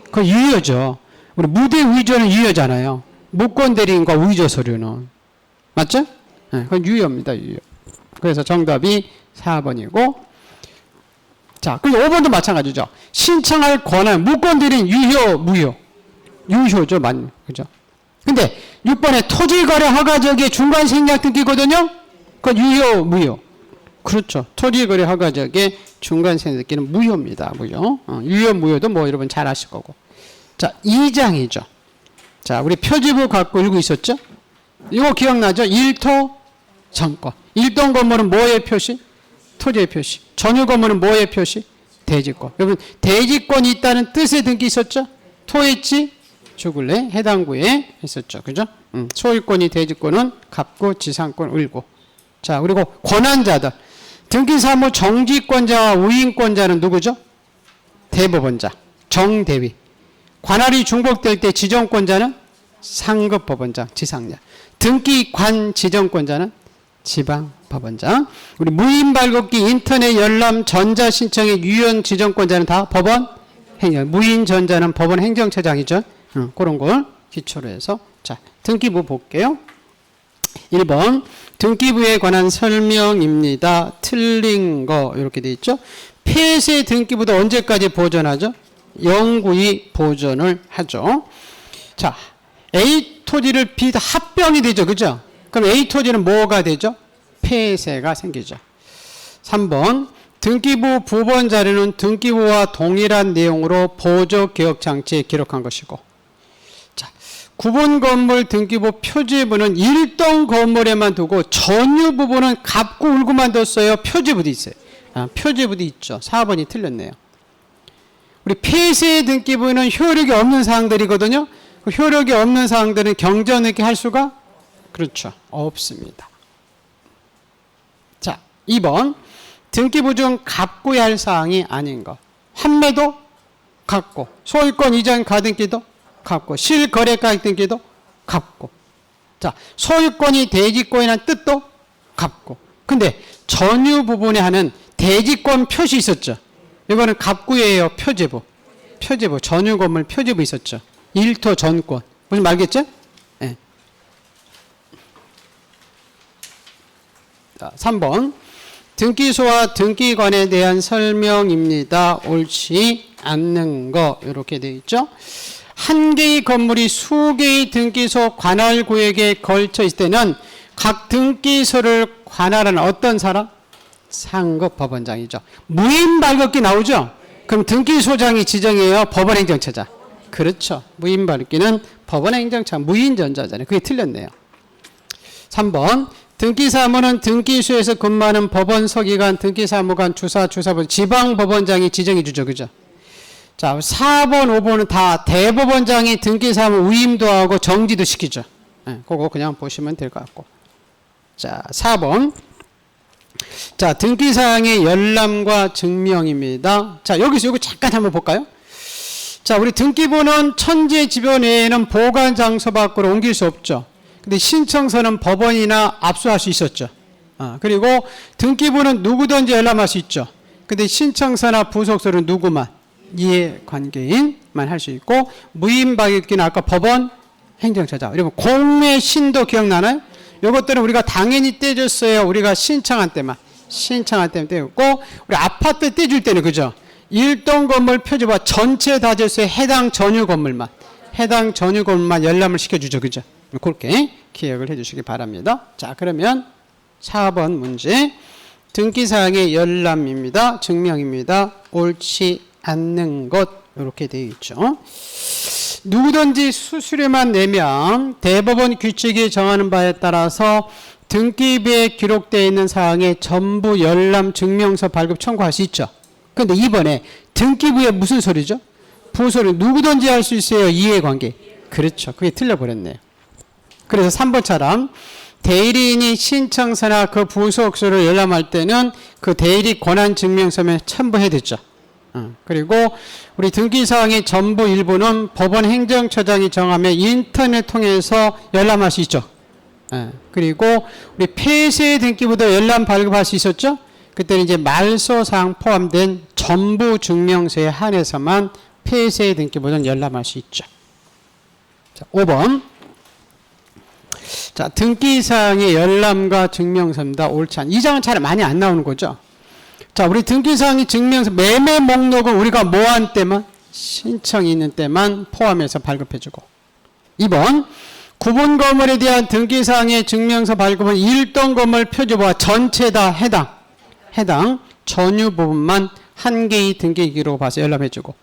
그건 유효죠. 우리 무대 위조는 유효잖아요. 무권 대리인과 위조 서류는. 맞죠? 네, 그건 유효입니다, 유효. 그래서 정답이 4번이고. 자, 그리고 5번도 마찬가지죠. 신청할 권한, 무권 대리인 유효, 무효. 유효죠, 그죠? 근데 6번에 토지거래 허가적의 중간 생략 등기거든요? 그건 유효, 무효. 그렇죠. 토지거래 허가적의 중간 생략 등기는 무효입니다. 무효. 유효, 무효도 뭐 여러분 잘 아실 거고. 자, 2장이죠. 자, 우리 표지부 갖고 읽고 있었죠? 이거 기억나죠? 1토 전권. 1동 건물은 뭐의 표시? 토지의 표시. 전유 건물은 뭐의 표시? 대지권. 여러분, 대지권이 있다는 뜻의 등기 있었죠? 토했지? 죽을래? 해당 구에 했었죠. 그죠? 소유권이 대지권은 갑구, 지상권, 을구. 자, 그리고 권한자들. 등기사무 정지권자와 우인권자는 누구죠? 대법원자. 정대위. 관할이 중복될 때 지정권자는 상급법원장, 지상자. 등기관 지정권자는 지방법원장. 우리 무인발급기, 인터넷 열람, 전자신청의 유연 지정권자는 다 법원 행정. 무인전자는 법원 행정처장이죠. 그런 걸 기초로 해서. 자, 등기부 볼게요. 1번 등기부에 관한 설명입니다. 틀린 거 이렇게 돼 있죠. 폐쇄 등기부도 언제까지 보존하죠? 영구히 보존을 하죠. 자, A 토지를 B 합병이 되죠. 그죠? 그럼 A 토지는 뭐가 되죠? 폐쇄가 생기죠. 3번 등기부 부본 자료는 등기부와 동일한 내용으로 보조 개혁 장치에 기록한 것이고, 자, 9번 건물 등기부 표지부는 1동 건물에만 두고 전유 부분은 갑구 울구만 뒀어요. 표지부도 있어요. 표지부도 있죠. 4번이 틀렸네요. 우리 폐쇄 등기부는 효력이 없는 사항들이거든요. 그 효력이 없는 사항들은 경전하게 할 수가 그렇죠. 없습니다. 자, 2번 등기부 중 갑구해야 할 사항이 아닌 것. 환매도 갑구, 소유권 이전 가등기도 갑구, 실거래가액 등기도 갑구. 자, 소유권이 대지권이라는 뜻도 갑구. 근데 전유 부분에 하는 대지권 표시 있었죠. 이거는 갑구예요. 표지부. 표지부. 전유 건물 표지부 있었죠. 1토 전권. 무슨 말겠죠? 네. 자, 3번. 등기소와 등기관에 대한 설명입니다. 옳지 않는 거. 이렇게 되어 있죠. 한 개의 건물이 수개의 등기소 관할구역에 걸쳐 있을 때는 각 등기소를 관할하는 어떤 사람? 상급법원장이죠. 무인발급기 나오죠? 그럼 등기소장이 지정해요. 법원행정처자. 그렇죠. 무인발급기는 법원행정처, 무인전자잖아요. 그게 틀렸네요. 3번 등기사무는 등기소에서 근무하는 법원 서기관, 등기사무관, 주사본, 지방법원장이 지정해 주죠. 그죠? 자, 4번, 5번은 다 대법원장이 등기사무 위임도 하고 정지도 시키죠. 네, 그거 그냥 보시면 될 것 같고. 자, 4번. 자, 등기사항의 열람과 증명입니다. 자, 여기서 이거 잠깐 한번 볼까요? 자, 우리 등기부는 천재 지변 외에는 보관 장소 밖으로 옮길 수 없죠. 근데 신청서는 법원이나 압수할 수 있었죠. 그리고 등기부는 누구든지 열람할 수 있죠. 근데 신청서나 부속서는 누구만? 이해관계인만 할 수 있고, 무임박입기는 아까 법원, 행정처장. 그리고 공매 신도 기억나나요? 이것들은 우리가 당연히 떼줬어요. 우리가 신청한 때만 떼었고, 우리 아파트 떼줄 때는 그죠? 1동 건물 표지와 전체 다저스의 해당 전유 건물만 열람을 시켜주죠. 그죠? 그렇게 기억을 해주시기 바랍니다. 자, 그러면 4번 문제. 등기사항의 열람입니다. 증명입니다. 옳지 않는 것. 이렇게 되어 있죠. 누구든지 수수료만 내면 대법원 규칙이 정하는 바에 따라서 등기부에 기록되어 있는 사항에 전부 열람 증명서 발급 청구할 수 있죠. 그런데 이번에 등기부에 무슨 소리죠? 부소리. 누구든지 할 수 있어요. 이해관계. 그렇죠. 그게 틀려버렸네요. 그래서 3번처럼 대리인이 신청서나 그 부속서를 열람할 때는 그 대리 권한 증명서에 첨부해야 되죠. 그리고 우리 등기사항의 전부 일부는 법원 행정처장이 정하며 인터넷 통해서 열람할 수 있죠. 그리고 우리 폐쇄 등기부도 열람 발급할 수 있었죠. 그때는 이제 말소사항 포함된 전부 증명서에 한해서만 폐쇄 등기부는 열람할 수 있죠. 자, 5번. 자, 등기사항의 열람과 증명서입니다. 옳지 않. 이 장은 잘 많이 안 나오는 거죠. 자, 우리 등기사항의 증명서, 매매 목록은 우리가 뭐 한 때만? 신청이 있는 때만 포함해서 발급해주고. 2번. 구분 건물에 대한 등기사항의 증명서 발급은 1동 건물 표지와 전체 다 해당 전유 부분만 한 개의 등기기로 봐서 열람해주고.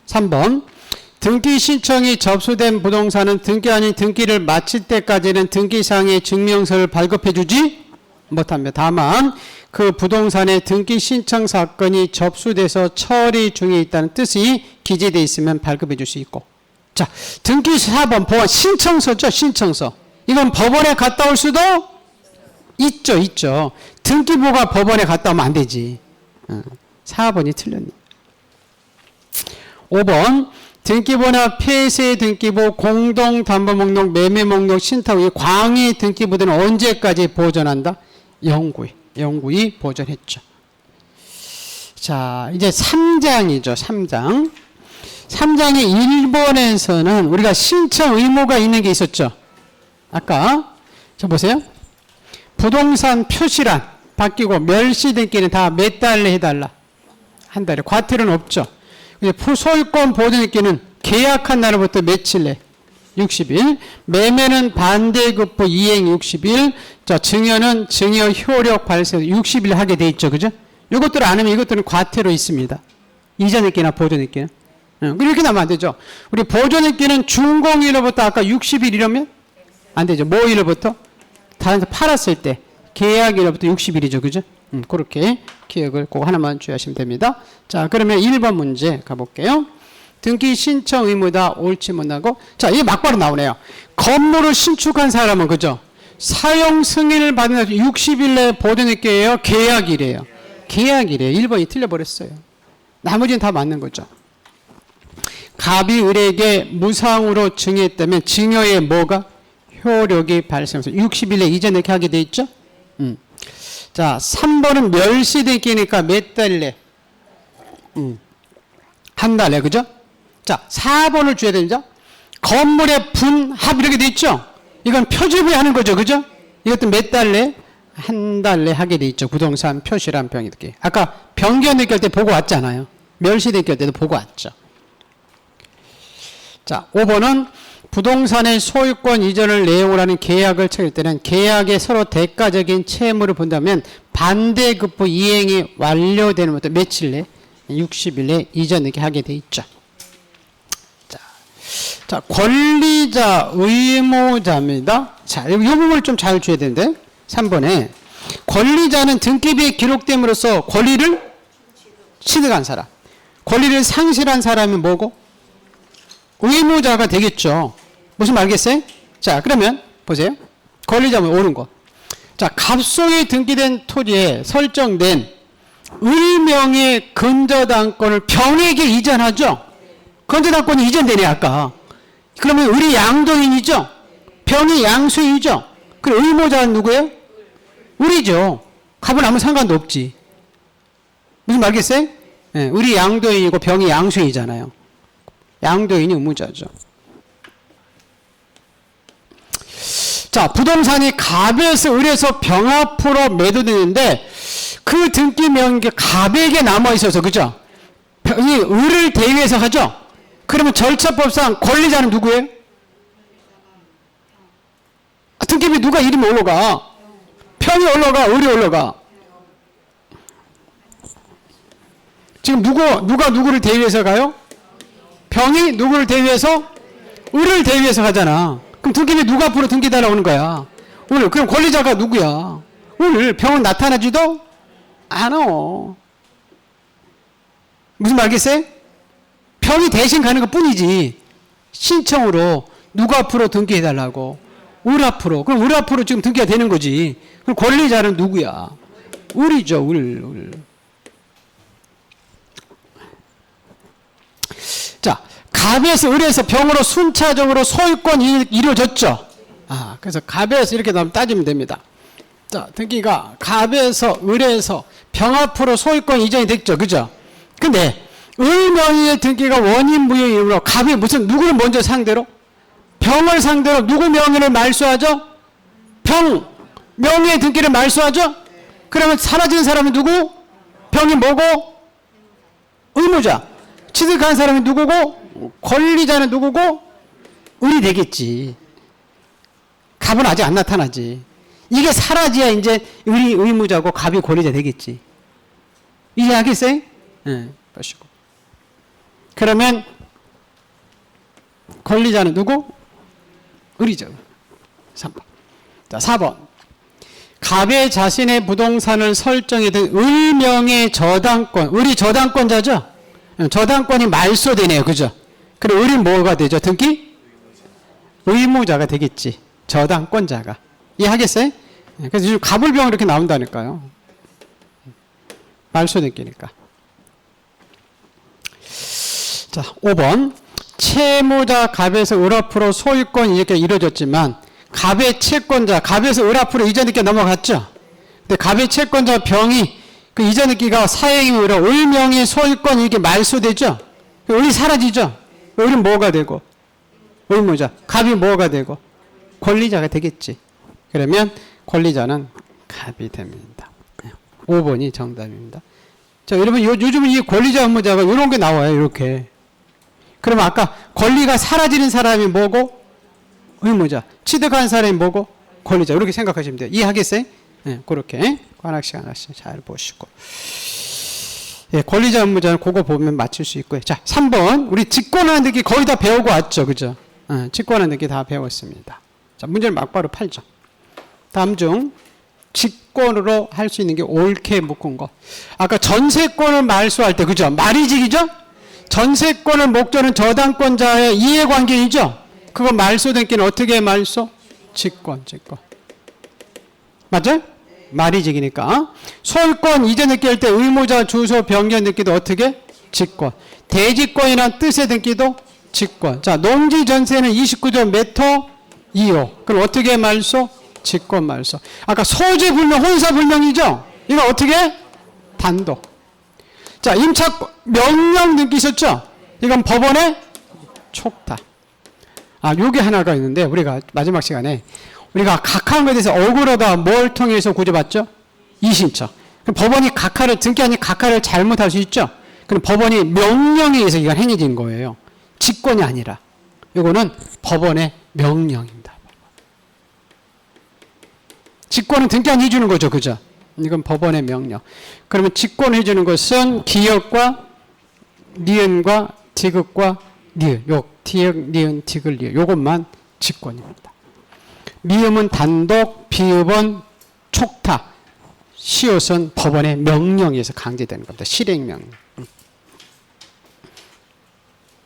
3번. 등기 신청이 접수된 부동산은 등기 아닌 등기를 마칠 때까지는 등기사항의 증명서를 발급해주지 못합니다. 다만 그 부동산의 등기 신청 사건이 접수돼서 처리 중에 있다는 뜻이 기재되어 있으면 발급해 줄 수 있고. 자, 등기 4번 보안 신청서죠. 신청서. 이건 법원에 갔다 올 수도 있죠. 등기부가 법원에 갔다 오면 안 되지. 4번이 틀렸네. 5번 등기부나 폐쇄 등기부, 공동담보목록, 매매목록, 신탁, 광의 등기부들은 언제까지 보존한다? 영구히 보존했죠. 자, 이제 3장이죠. 3장. 3장의 1번에서는 우리가 신청 의무가 있는 게 있었죠. 아까 저 보세요. 부동산 표시란 바뀌고 멸시 등기는 다 몇 달에 해달라? 한 달에. 과태료는 없죠. 소유권 보존등기는 계약한 날부터 며칠 내? 60일. 매매는 반대급부 이행 60일. 자, 증여는 증여 효력 발생 60일 하게 돼 있죠. 그죠? 이것들을 안 하면 이것들은 과태료 있습니다. 이전등기나 보존등기는. 이렇게 나면 안 되죠. 우리 보존등기는 준공일로부터 아까 60일 이러면 안 되죠. 뭐일로부터? 다른 데 팔았을 때. 계약일로부터 60일이죠. 그죠? 그렇게 기억을 꼭 하나만 주의하시면 됩니다. 자, 그러면 1번 문제 가볼게요. 등기 신청 의무다. 옳지 못하고. 자, 이게 막바로 나오네요. 건물을 신축한 사람은 그죠? 사용 승인을 받은 60일 내에 보존할게요. 계약이래요. 1번이 틀려버렸어요. 나머지는 다 맞는 거죠. 갑이 을에게 무상으로 증여했다면 증여의 뭐가? 효력이 발생해서 60일 내 이전 이렇게 하게 돼 있죠? 자, 3번은 멸시등기니까 몇 달 내? 한 달 내, 그죠? 자, 4번을 줘야 되죠? 건물의 분합 이렇게 돼 있죠? 이건 표지부에 하는 거죠, 그죠? 이것도 몇 달 내? 한 달 내 하게 돼 있죠. 부동산 표시란 병이 이렇게. 아까 변경등기 할 때 보고 왔잖아요. 멸시등기 할 때도 보고 왔죠. 자, 5번은 부동산의 소유권 이전을 내용으로 하는 계약을 체결할 때는 계약에 서로 대가적인 채무를 본다면 반대급부 이행이 완료되는 것도 며칠 내? 60일 내 이전 이렇게 하게 돼 있죠. 자, 권리자, 의무자입니다. 자, 이 부분을 좀 잘 줘야 되는데 3번에 권리자는 등기부에 기록됨으로써 권리를 취득한 사람. 권리를 상실한 사람이 뭐고? 의무자가 되겠죠. 무슨 말겠어요? 자, 그러면 보세요. 권리자면 옳은 거. 자, 갑속에 등기된 토지에 설정된 을명의 근저당권을 병에게 이전하죠. 근저당권이 이전되네 아까. 그러면 을이 양도인이죠. 병이 양수인이죠. 그럼 의무자는 누구예요? 을이죠. 갑은 아무 상관도 없지. 무슨 말겠어요? 예, 을이 양도인이고 병이 양수인이잖아요. 양도인이 의무자죠. 자, 부동산이 갑에서 을에서 병 앞으로 매도되는데 그 등기 명기 갑에게 남아 있어서 그죠? 이 을을 대위해서 하죠. 그러면 절차법상 권리자는 누구예요? 등기비 누가 이름이 올라가? 병이 올라가, 을이 올라가. 지금 누가 누구를 대위해서 가요? 병이 누구를 대위해서? 을을 대위해서 가잖아. 그럼 등기비 누가 앞으로 등기달라고 하는 거야? 을. 그럼 권리자가 누구야? 을. 병은 나타나지도 않아. 무슨 말겠어요? 병이 대신 가는 것 뿐이지. 신청으로 누가 앞으로 등기해달라고. 을 앞으로. 그럼 을 앞으로 지금 등기가 되는 거지. 그럼 권리자는 누구야? 을이죠. 을. 자, 갑에서 을에서 병으로 순차적으로 소유권이 이루어졌죠. 그래서 갑에서 이렇게 따지면 됩니다. 자, 등기가 갑에서 을에서 병 앞으로 소유권 이전이 됐죠. 그죠? 근데 을 명의의 등기가 원인 부여의 이유로 갑이 누구를 먼저 상대로? 병을 상대로 누구 명의를 말소하죠? 병 명의의 등기를 말소하죠? 그러면 사라진 사람이 누구? 병이 뭐고? 의무자. 취득한 사람이 누구고? 권리자는 누구고? 을이 되겠지. 갑은 아직 안 나타나지. 이게 사라져야 이제 을이 의무자고 갑이 권리자 되겠지. 이해하겠어요? 네, 보시고. 그러면 권리자는 누구? 을이죠. 3번. 자, 4번. 갑의 자신의 부동산을 설정해 둔 을명의 저당권. 을이 저당권자죠? 저당권이 말소되네요. 그죠? 그럼 을이 뭐가 되죠? 등기? 의무자가 되겠지. 저당권자가. 이해하겠어요? 그래서 요즘 갑을병 이렇게 나온다니까요. 말소등기니까. 자, 5번. 채무자 갑에서 을 앞으로 소유권이 이렇게 이루어졌지만 갑의 채권자, 갑에서 을 앞으로 이전등기가 넘어갔죠. 근데 갑의 채권자 병이 그 이전등기가 사행으로 을명의 소유권이 이렇게 말소되죠. 을이 사라지죠. 을은 뭐가 되고? 의무자. 갑이 뭐가 되고? 권리자가 되겠지. 그러면 권리자는 갑이 됩니다. 5번이 정답입니다. 자, 여러분 요즘은 이 권리자 의무자가 이런 게 나와요. 이렇게. 그러면 아까 권리가 사라지는 사람이 뭐고? 의무자. 취득한 사람이 뭐고? 권리자. 이렇게 생각하시면 돼요. 이해하겠어요? 네, 그렇게 하나씩 하나씩 잘 보시고. 예, 권리자 의무자는 그거 보면 맞출 수 있고요. 자, 3번. 우리 직권하는 등기 거의 다 배우고 왔죠. 그죠? 직권하는 등기 다 배웠습니다. 자, 문제를 막바로 팔죠. 다음 중 직권으로 할 수 있는 게 옳게 묶은 거. 아까 전세권을 말소할 때, 그죠? 말이직이죠? 전세권을 목적은 저당권자의 이해관계이죠? 그거 말소등기는 어떻게 말소? 직권. 맞아요? 말이직이니까. 소유권 이전 등기 할 때 의무자 주소 변경 등기도 어떻게? 직권. 대직권이란 뜻의 등기도 직권. 자, 농지 전세는 29조 몇 호? 2호. 그럼 어떻게 말소? 직권 말소. 아까 소재 불명, 혼사 불명이죠? 이거 어떻게? 단독. 자, 임차 명령 등기 있었죠? 이건 법원의 촉탁. 요게 하나가 있는데, 우리가 마지막 시간에, 우리가 각하한 것에 대해서 억울하다 뭘 통해서 구제받죠? 이심처. 그럼 법원이 각하를, 등기 아닌 각하를 잘못할 수 있죠? 그럼 법원이 명령에 의해서 이건 행해진 거예요. 직권이 아니라. 이거는 법원의 명령입니다. 직권은 등기 안 해주는 거죠. 그죠? 이건 법원의 명령. 그러면 직권을 해주는 것은 기역과 니은과 디귿과 니은. 요 디귿, 니은, 디귿, 니은. 요것만 직권입니다. 미음은 단독, 비읍은 촉탁, 시옷은 법원의 명령에 의해서 강제되는 겁니다. 실행명령.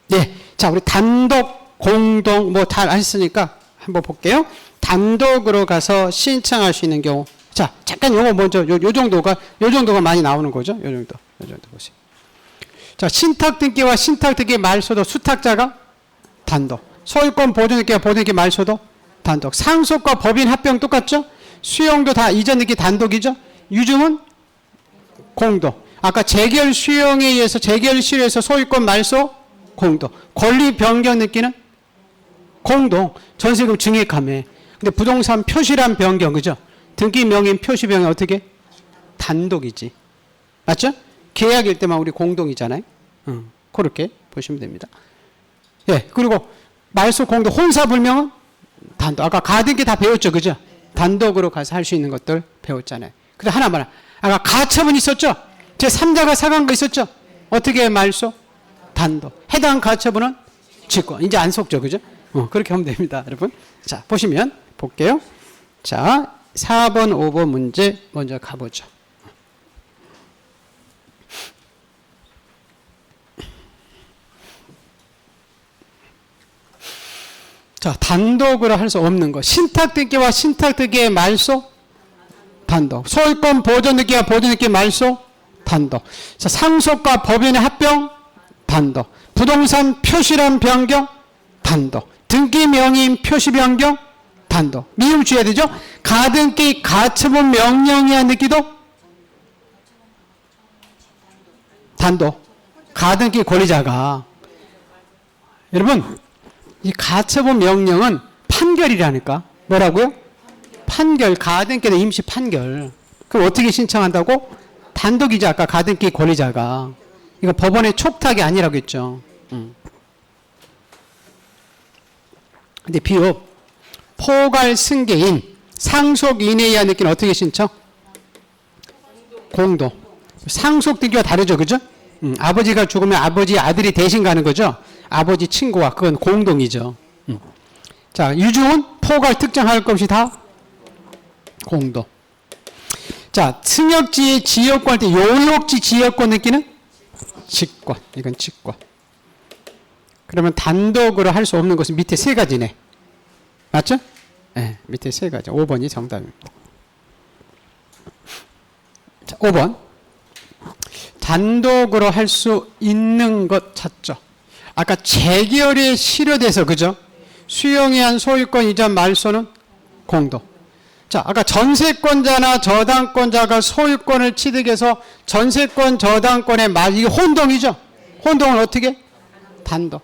네. 자, 우리 단독, 공동, 뭐 다 하셨으니까 한번 볼게요. 단독으로 가서 신청할 수 있는 경우. 자, 잠깐 요거 먼저, 요 정도가 많이 나오는 거죠. 요 정도 보세요. 자, 신탁등기와 신탁등기 말소도 수탁자가 단독. 소유권 보존등기와 보존등기 말소도 단독. 상속과 법인 합병 똑같죠? 수용도 다 이전등기 단독이죠? 유증은 공동. 아까 재결 수용에 의해서 재결실에서 소유권 말소 공동. 권리 변경 느끼는 공동. 전세금 증액함에. 근데 부동산 표시란 변경 그죠? 등기 명인 표시 변경 어떻게? 단독이지. 맞죠? 계약일 때만 우리 공동이잖아요. 그렇게 보시면 됩니다. 예, 그리고 말소 공동 혼사 불명은 단독. 아까 가등기 다 배웠죠, 그죠? 단독으로 가서 할 수 있는 것들 배웠잖아요. 그래서 하나만. 아까 가처분 있었죠? 제 3자가 사간 거 있었죠? 어떻게 말소? 단독. 해당 가처분은 직권. 이제 안 속죠, 그죠? 그렇게 하면 됩니다, 여러분. 자, 보시면 볼게요. 자, 4번, 5번 문제 먼저 가보죠. 자, 단독으로 할 수 없는 거. 신탁등기와 신탁등기의 말소 단독. 소유권 보존등기와 보존등기 말소 단독. 자, 상속과 법인의 합병 단독. 부동산 표시란 변경 단독. 등기 명의인 표시 변경 단독. 미움 주의해야 되죠? 가등기 가처분 명령이한 느끼도 단독. 가등기 권리자가. 여러분, 이 가처분 명령은 판결이라니까. 뭐라고요? 판결. 가등기는 임시 판결. 그럼 어떻게 신청한다고? 단독이지. 아까 가등기 권리자가. 이거 법원의 촉탁이 아니라고 했죠. 근데 비읍 포괄 승계인 상속인에 의한 느끼는 어떻게 신청? 공동. 상속 등기와 다르죠, 그죠? 아버지가 죽으면 아버지 아들이 대신 가는 거죠. 아버지 친구와 그건 공동이죠. 자, 유증은 포괄 특정할 것 없이 다 공동. 자, 승역지의 지역권 할 때 요역지 지역권 느끼는 직권. 이건 직권. 그러면 단독으로 할 수 없는 것은 밑에 세 가지네. 맞죠? 네, 밑에 세 가지. 5번이 정답입니다. 자, 5번. 단독으로 할 수 있는 것 찾죠. 아까 재결에 실효돼서 그죠? 수용에 한 소유권 이전 말소는 공동. 자, 아까 전세권자나 저당권자가 소유권을 취득해서 전세권 저당권의 이게 혼동이죠? 혼동은 어떻게? 단독.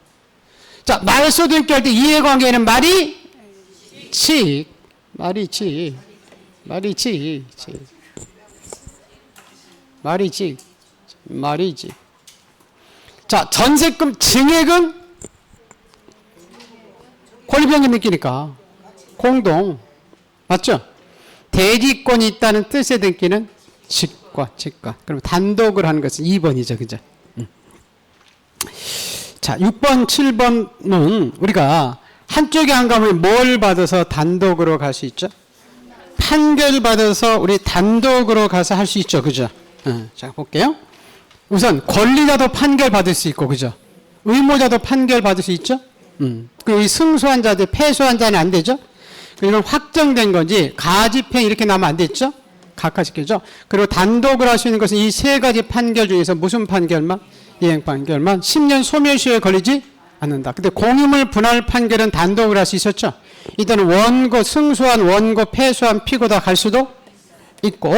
자, 말소 등기 할 때 이해관계는 말이 치. 말이지. 말이지. 말이지. 말이지. 자, 전세금 증액은 권리변경 느끼니까 공동. 맞죠? 대지권이 있다는 뜻의 등기는 직권. 그럼 단독을 하는 것은 2번이죠. 그죠? 자, 6번, 7번은 우리가 한쪽에 안 가면 뭘 받아서 단독으로 갈 수 있죠? 판결 받아서 우리 단독으로 가서 할 수 있죠. 그죠? 자, 볼게요. 우선 권리자도 판결 받을 수 있고, 그죠? 의무자도 판결 받을 수 있죠? 그리고 이 승소한 자들, 패소한 자는 안 되죠? 이건 확정된 건지 가집행 이렇게 나면 안 됐죠? 각하시켜죠. 그리고 단독을 할 수 있는 것은 이 세 가지 판결 중에서 무슨 판결만? 이행 판결만 10년 소멸시효에 걸리지 않는다. 근데 공유물 분할 판결은 단독을 할 수 있었죠. 이때는 원고, 승소한 원고, 패소한 피고 다 갈 수도 있고,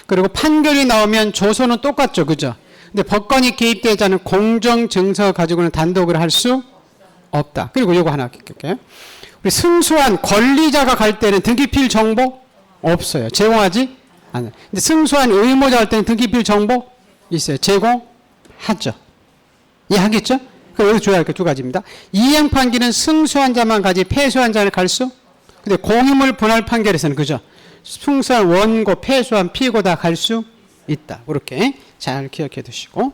그리고 판결이 나오면 조서는 똑같죠. 그죠? 근데 법관이 개입되지 않은 공정 증서 가지고는 단독을 할 수 없다. 그리고 이거 하나 할게요. 우리 승소한 권리자가 갈 때는 등기필 정보 없어요. 제공하지 않아요. 근데 승소한 의무자 할 때는 등기필 정보 있어요. 제공하죠. 이해하겠죠? 그럼 여기서 줘야 할 게 두 가지입니다. 이행 판결은 승소한 자만 가지 패소한 자를 갈 수. 근데 공유물 분할 판결에서는 그죠? 승소한 원고, 패소한 피고 다 갈 수 있다. 이렇게 잘 기억해 두시고.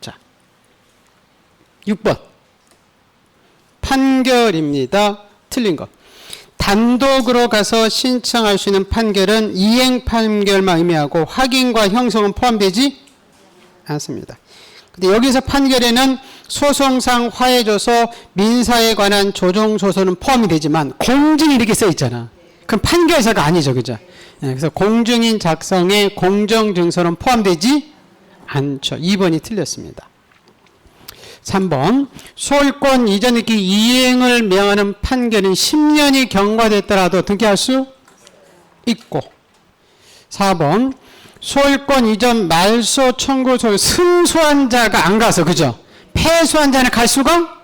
자, 6번. 판결입니다. 틀린 거. 단독으로 가서 신청할 수 있는 판결은 이행 판결만 의미하고 확인과 형성은 포함되지 않습니다. 근데 여기서 판결에는 소송상 화해줘서 민사에 관한 조정소서는 포함이 되지만 공증이 이렇게 써 있잖아. 그럼 판결서가 아니죠. 그죠? 그래서 공증인 작성에 공정증서는 포함되지 않죠. 2번이 틀렸습니다. 3번. 소유권 이전 등기 이행을 명하는 판결은 10년이 경과됐더라도 등기할 수 있고. 4번. 소유권 이전 말소 청구 소유 승소한 자가 안 가서 그죠? 패소한 자는 갈 수가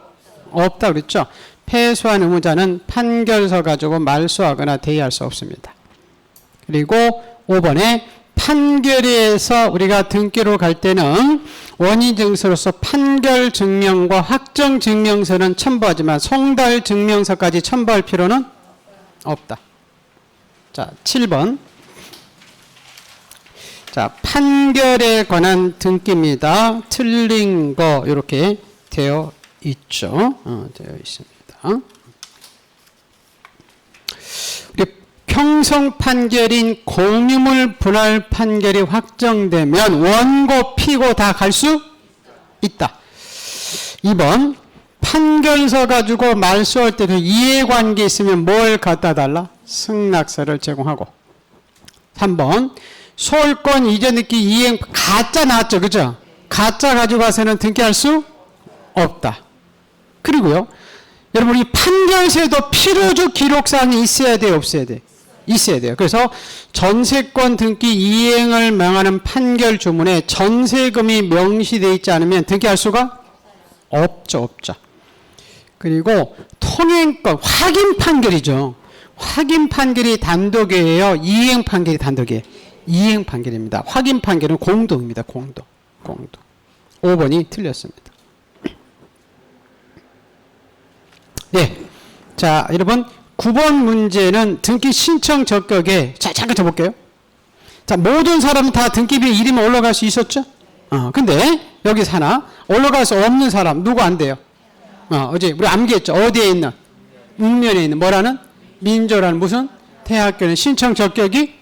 없다 그랬죠? 패소한 의무자는 판결서 가지고 말소하거나 대의할 수 없습니다. 그리고 5번에 판결에서 우리가 등기로 갈 때는 원인증서로서 판결증명과 확정증명서는 첨부하지만 송달증명서까지 첨부할 필요는 없다. 자, 7번. 자, 판결에 관한 등기입니다. 틀린 거 이렇게 되어 있죠. 되어 있습니다. 우리 형성 판결인 공유물 분할 판결이 확정되면 원고, 피고 다 갈 수 있다. 2번 판결서 가지고 말소할 때도 이해관계 있으면 뭘 갖다 달라? 승낙서를 제공하고. 3번 소유권 이전 등기 이행 가짜 나왔죠. 그죠? 가짜 가지고 가서는 등기할 수 없다. 그리고요. 여러분 이 판결서에도 필요적 기록사항이 있어야 돼요? 없어야 돼요? 있어야 돼요. 그래서 전세권 등기 이행을 명하는 판결 주문에 전세금이 명시되어 있지 않으면 등기할 수가 없죠. 그리고 통행권 확인 판결이죠. 확인 판결이 단독이에요? 이행 판결이 단독이에요? 이행 판결입니다. 확인 판결은 공동입니다. 공동. 5번이 틀렸습니다. 네. 자, 여러분 9번 문제는 등기 신청 적격에 잠깐 쳐볼게요. 자, 모든 사람은 다 등기비에 이름이 올라갈 수 있었죠? 근데 여기서 하나 올라갈 수 없는 사람 누구 안 돼요? 어제 우리 암기했죠? 어디에 있는? 읍면에 있는 뭐라는? 민조라는 무슨? 태학교는 신청 적격이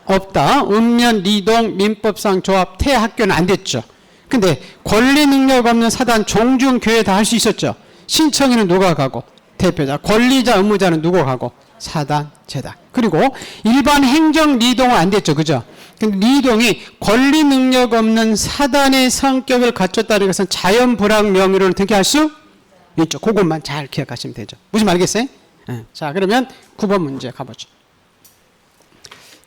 없다. 읍면, 리동, 민법상 조합, 태학교는 안 됐죠. 근데 권리 능력 없는 사단, 종중, 교회 다 할 수 있었죠. 신청에는 누가 가고? 대표자. 권리자, 의무자는 누가 가고? 사단, 재단. 그리고 일반 행정 리동은 안 됐죠. 그죠? 근데 리동이 권리 능력 없는 사단의 성격을 갖췄다는 것은 자연불황 명의로는 등기할 수 있죠. 그것만 잘 기억하시면 되죠. 무슨 말 알겠어요? 네. 자, 그러면 9번 문제 가보죠.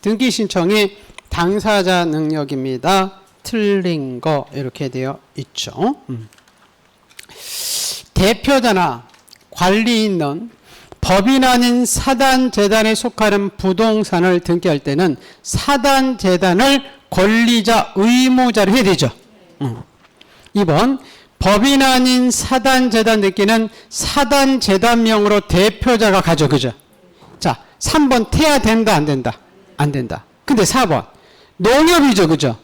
등기 신청이 당사자 능력입니다. 틀린 거 이렇게 되어 있죠. 대표자나 관리 있는 법인 아닌 사단 재단에 속하는 부동산을 등기할 때는 사단 재단을 권리자 의무자로 해야 되죠. 2번 법인 아닌 사단 재단 등기는 사단 재단명으로 대표자가 가죠. 그죠? 자, 3번 태야 된다 안 된다? 안 된다. 근데 4번 농협이죠. 그죠?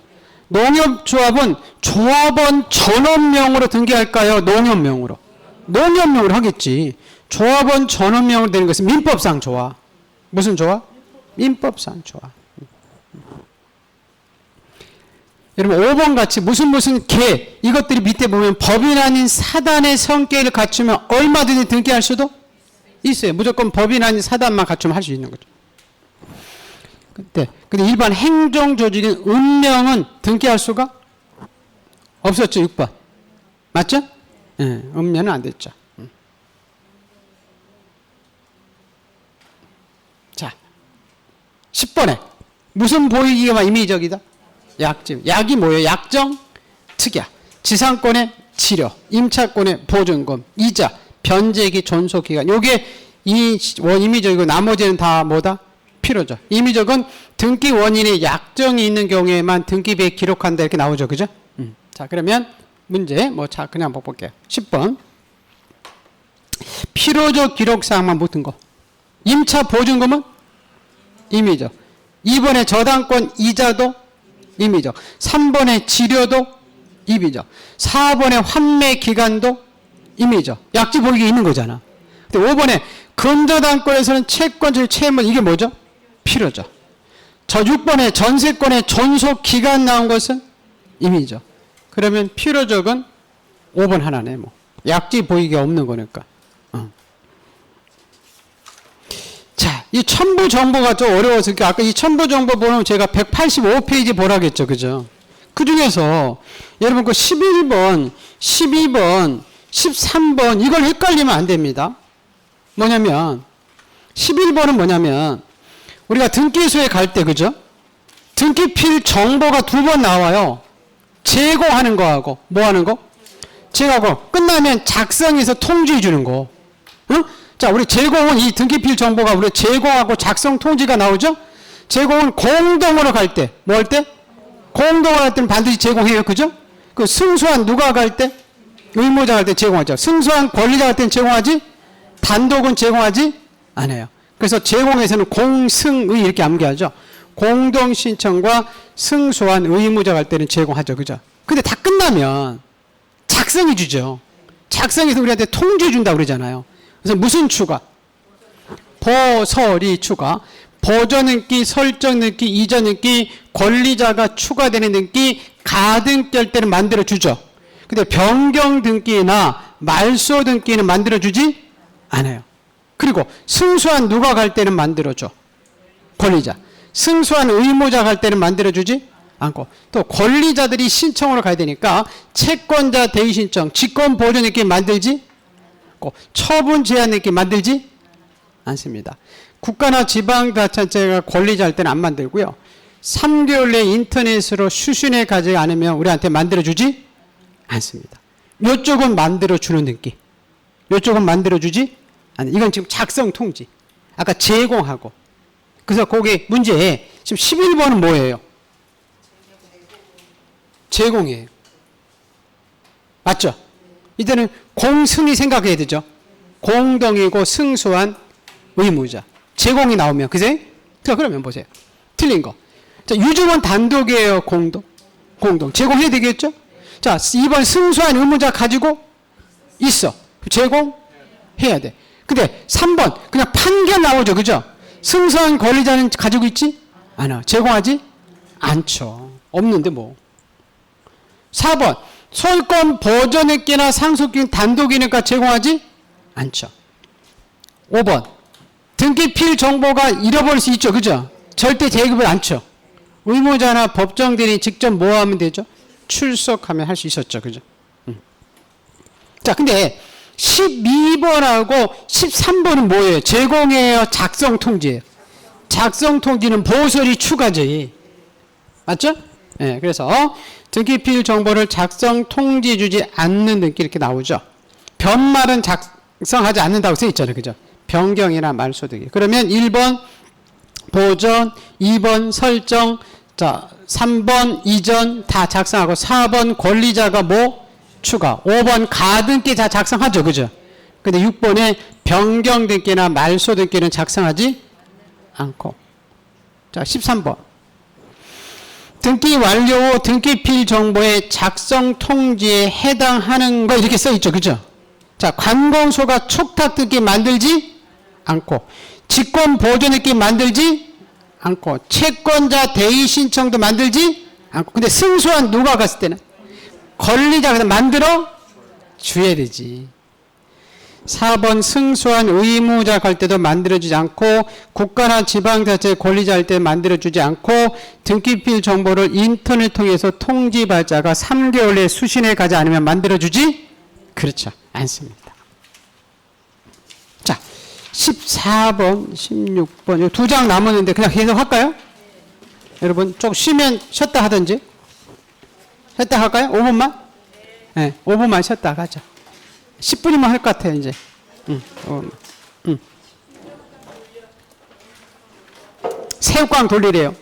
농협조합은 조합원 전원명으로 등기할까요? 농협명으로? 농협명으로 하겠지. 조합원 전원명으로 되는 것은 민법상 조합. 무슨 조합? 민법상 조합. 여러분 5번 같이 무슨 개 이것들이 밑에 보면 법인 아닌 사단의 성격을 갖추면 얼마든지 등기할 수도 있어요. 무조건 법인 아닌 사단만 갖추면 할 수 있는 거죠. 근데 일반 행정조직인 읍명은 등기할 수가 없었죠. 6번. 맞죠? 네, 읍면은 안 됐죠. 자, 10번에 무슨 보이기가 임의적이다? 약점. 약이 뭐예요? 약정, 특약, 지상권의 치료, 임차권의 보증금, 이자, 변제기, 존속기간. 요게 임의적이고 나머지는 다 뭐다? 필요죠. 임의적은 등기 원인에 약정이 있는 경우에만 등기비에 기록한다 이렇게 나오죠. 그죠? 자, 그러면 문제 자 그냥 한번 볼게요. 10번 필요적 기록사항만 묻은 거. 임차 보증금은 임의적. 2번에 저당권 이자도 임의적. 3번에 치료도 임의적. 4번에 환매 기간도 임의적. 약지 보이게 있는 거잖아. 근데 5번에 근저당권에서는 채권, 채무 이게 뭐죠? 필요죠. 저 6번에 전세권의 존속 기간 나온 것은 임의적. 그러면 필요적은 5번 하나네. 약지 보이게 없는 거니까. 자, 이 첨부 정보가 좀 어려워서 아까 이 첨부 정보 보면 제가 185페이지 보라겠죠. 그죠? 그 중에서 여러분 그 11번, 12번, 13번 이걸 헷갈리면 안 됩니다. 뭐냐면 11번은 뭐냐면 우리가 등기소에 갈 때 그죠? 등기필 정보가 두 번 나와요. 제공하는 거하고 뭐 하는 거? 제공하고 끝나면 작성해서 통지해 주는 거. 응? 자, 우리 제공은 이 등기필 정보가 우리 제공하고 작성 통지가 나오죠? 제공은 공동으로 갈 때, 뭐 할 때? 공동으로 할 때는 반드시 제공해요. 그죠? 그 승소한 누가 갈 때? 의무자 할 때 제공하죠. 승소한 권리자 할 때는 제공하지? 단독은 제공하지 않아요. 그래서 제공에서는 공승의 이렇게 암기하죠. 공동신청과 승소한 의무자 갈 때는 제공하죠. 그죠? 근데 다 끝나면 작성해 주죠. 작성해서 우리한테 통지해 준다고 그러잖아요. 그래서 무슨 추가? 보서리 추가. 보전 등기, 설정 등기, 이전 등기, 권리자가 추가되는 등기, 가등기할 때는 만들어 주죠. 근데 변경 등기나 말소 등기는 만들어 주지 않아요. 그리고 승소한 누가 갈 때는 만들어 줘. 권리자. 승소한 의무자 갈 때는 만들어 주지 않고, 또 권리자들이 신청으로 가야 되니까 채권자 대의 신청, 직권 보존 등기 만들지 않고, 처분 제한 등기 만들지 않습니다. 국가나 지방자치단체가 권리자 할 때는 안 만들고요. 3개월 내에 인터넷으로 수신해 가지 않으면 우리한테 만들어주지 않습니다. 이쪽은 만들어주는 등기. 이쪽은 만들어주지 않아요. 이건 지금 작성 통지. 아까 제공하고. 그래서 거기 문제에 지금 11번은 뭐예요? 제공이에요. 맞죠? 이때는 공승이 생각해야 되죠. 공동이고 승소한 의무자. 제공이 나오면, 그제? 자, 그러면 보세요. 틀린 거. 자, 유증은 단독이에요, 공동? 공동. 제공해야 되겠죠? 자, 2번 승소한 의무자 가지고 있어. 제공해야 돼. 근데 3번, 그냥 판결 나오죠, 그죠? 승소한 권리자는 가지고 있지? 않아. 제공하지? 않죠. 없는데 뭐. 4번, 소유권 보존액기나 상속기는 단독이니까 제공하지? 않죠. 5번, 등기필 정보가 잃어버릴 수 있죠. 그죠? 절대 제급을 않죠. 의무자나 법정대리인 직접 뭐 하면 되죠? 출석하면 할 수 있었죠. 그죠? 자, 근데 12번하고 13번은 뭐예요? 제공이에요? 작성 통지예요? 작성 통지는 보설이 추가지. 맞죠? 네, 그래서 등기필 정보를 작성 통지해 주지 않는 등기 이렇게 나오죠. 변말은 작성하지 않는다고 써 있잖아요. 그죠? 변경이나 말소 등기. 그러면 1번 보전, 2번 설정, 자 3번 이전 다 작성하고 4번 권리자가 뭐 추가, 5번 가등기 다 작성하죠. 그죠? 근데 6번에 변경 등기나 말소 등기는 작성하지 않고. 자 13번 등기 완료 후 등기필 정보의 작성 통지에 해당하는 거 이렇게 써 있죠. 그죠? 자 관공서가 촉탁 등기 만들지 않고, 직권 보존 등기 만들지 않고, 채권자 대의 신청도 만들지 않고. 근데 승소한 누가 갔을 때는 권리자가 만들어 줘야 되지. 4번 승소한 의무자 갈 때도 만들어주지 않고, 국가나 지방자치 권리자 할 때 만들어주지 않고, 등기필 정보를 인터넷 통해서 통지받자가 3개월 내에 수신해 가지 않으면 만들어주지 그렇죠 않습니다. 자 14번 16번 두 장 남았는데 그냥 계속 할까요? 여러분 좀 쉬면 쉬었다 하든지. 쉬었다 할까요? 5분만? 네, 5분만 쉬었다 가자. 10분이면 할 것 같아요 이제. 새우깡 돌리래요.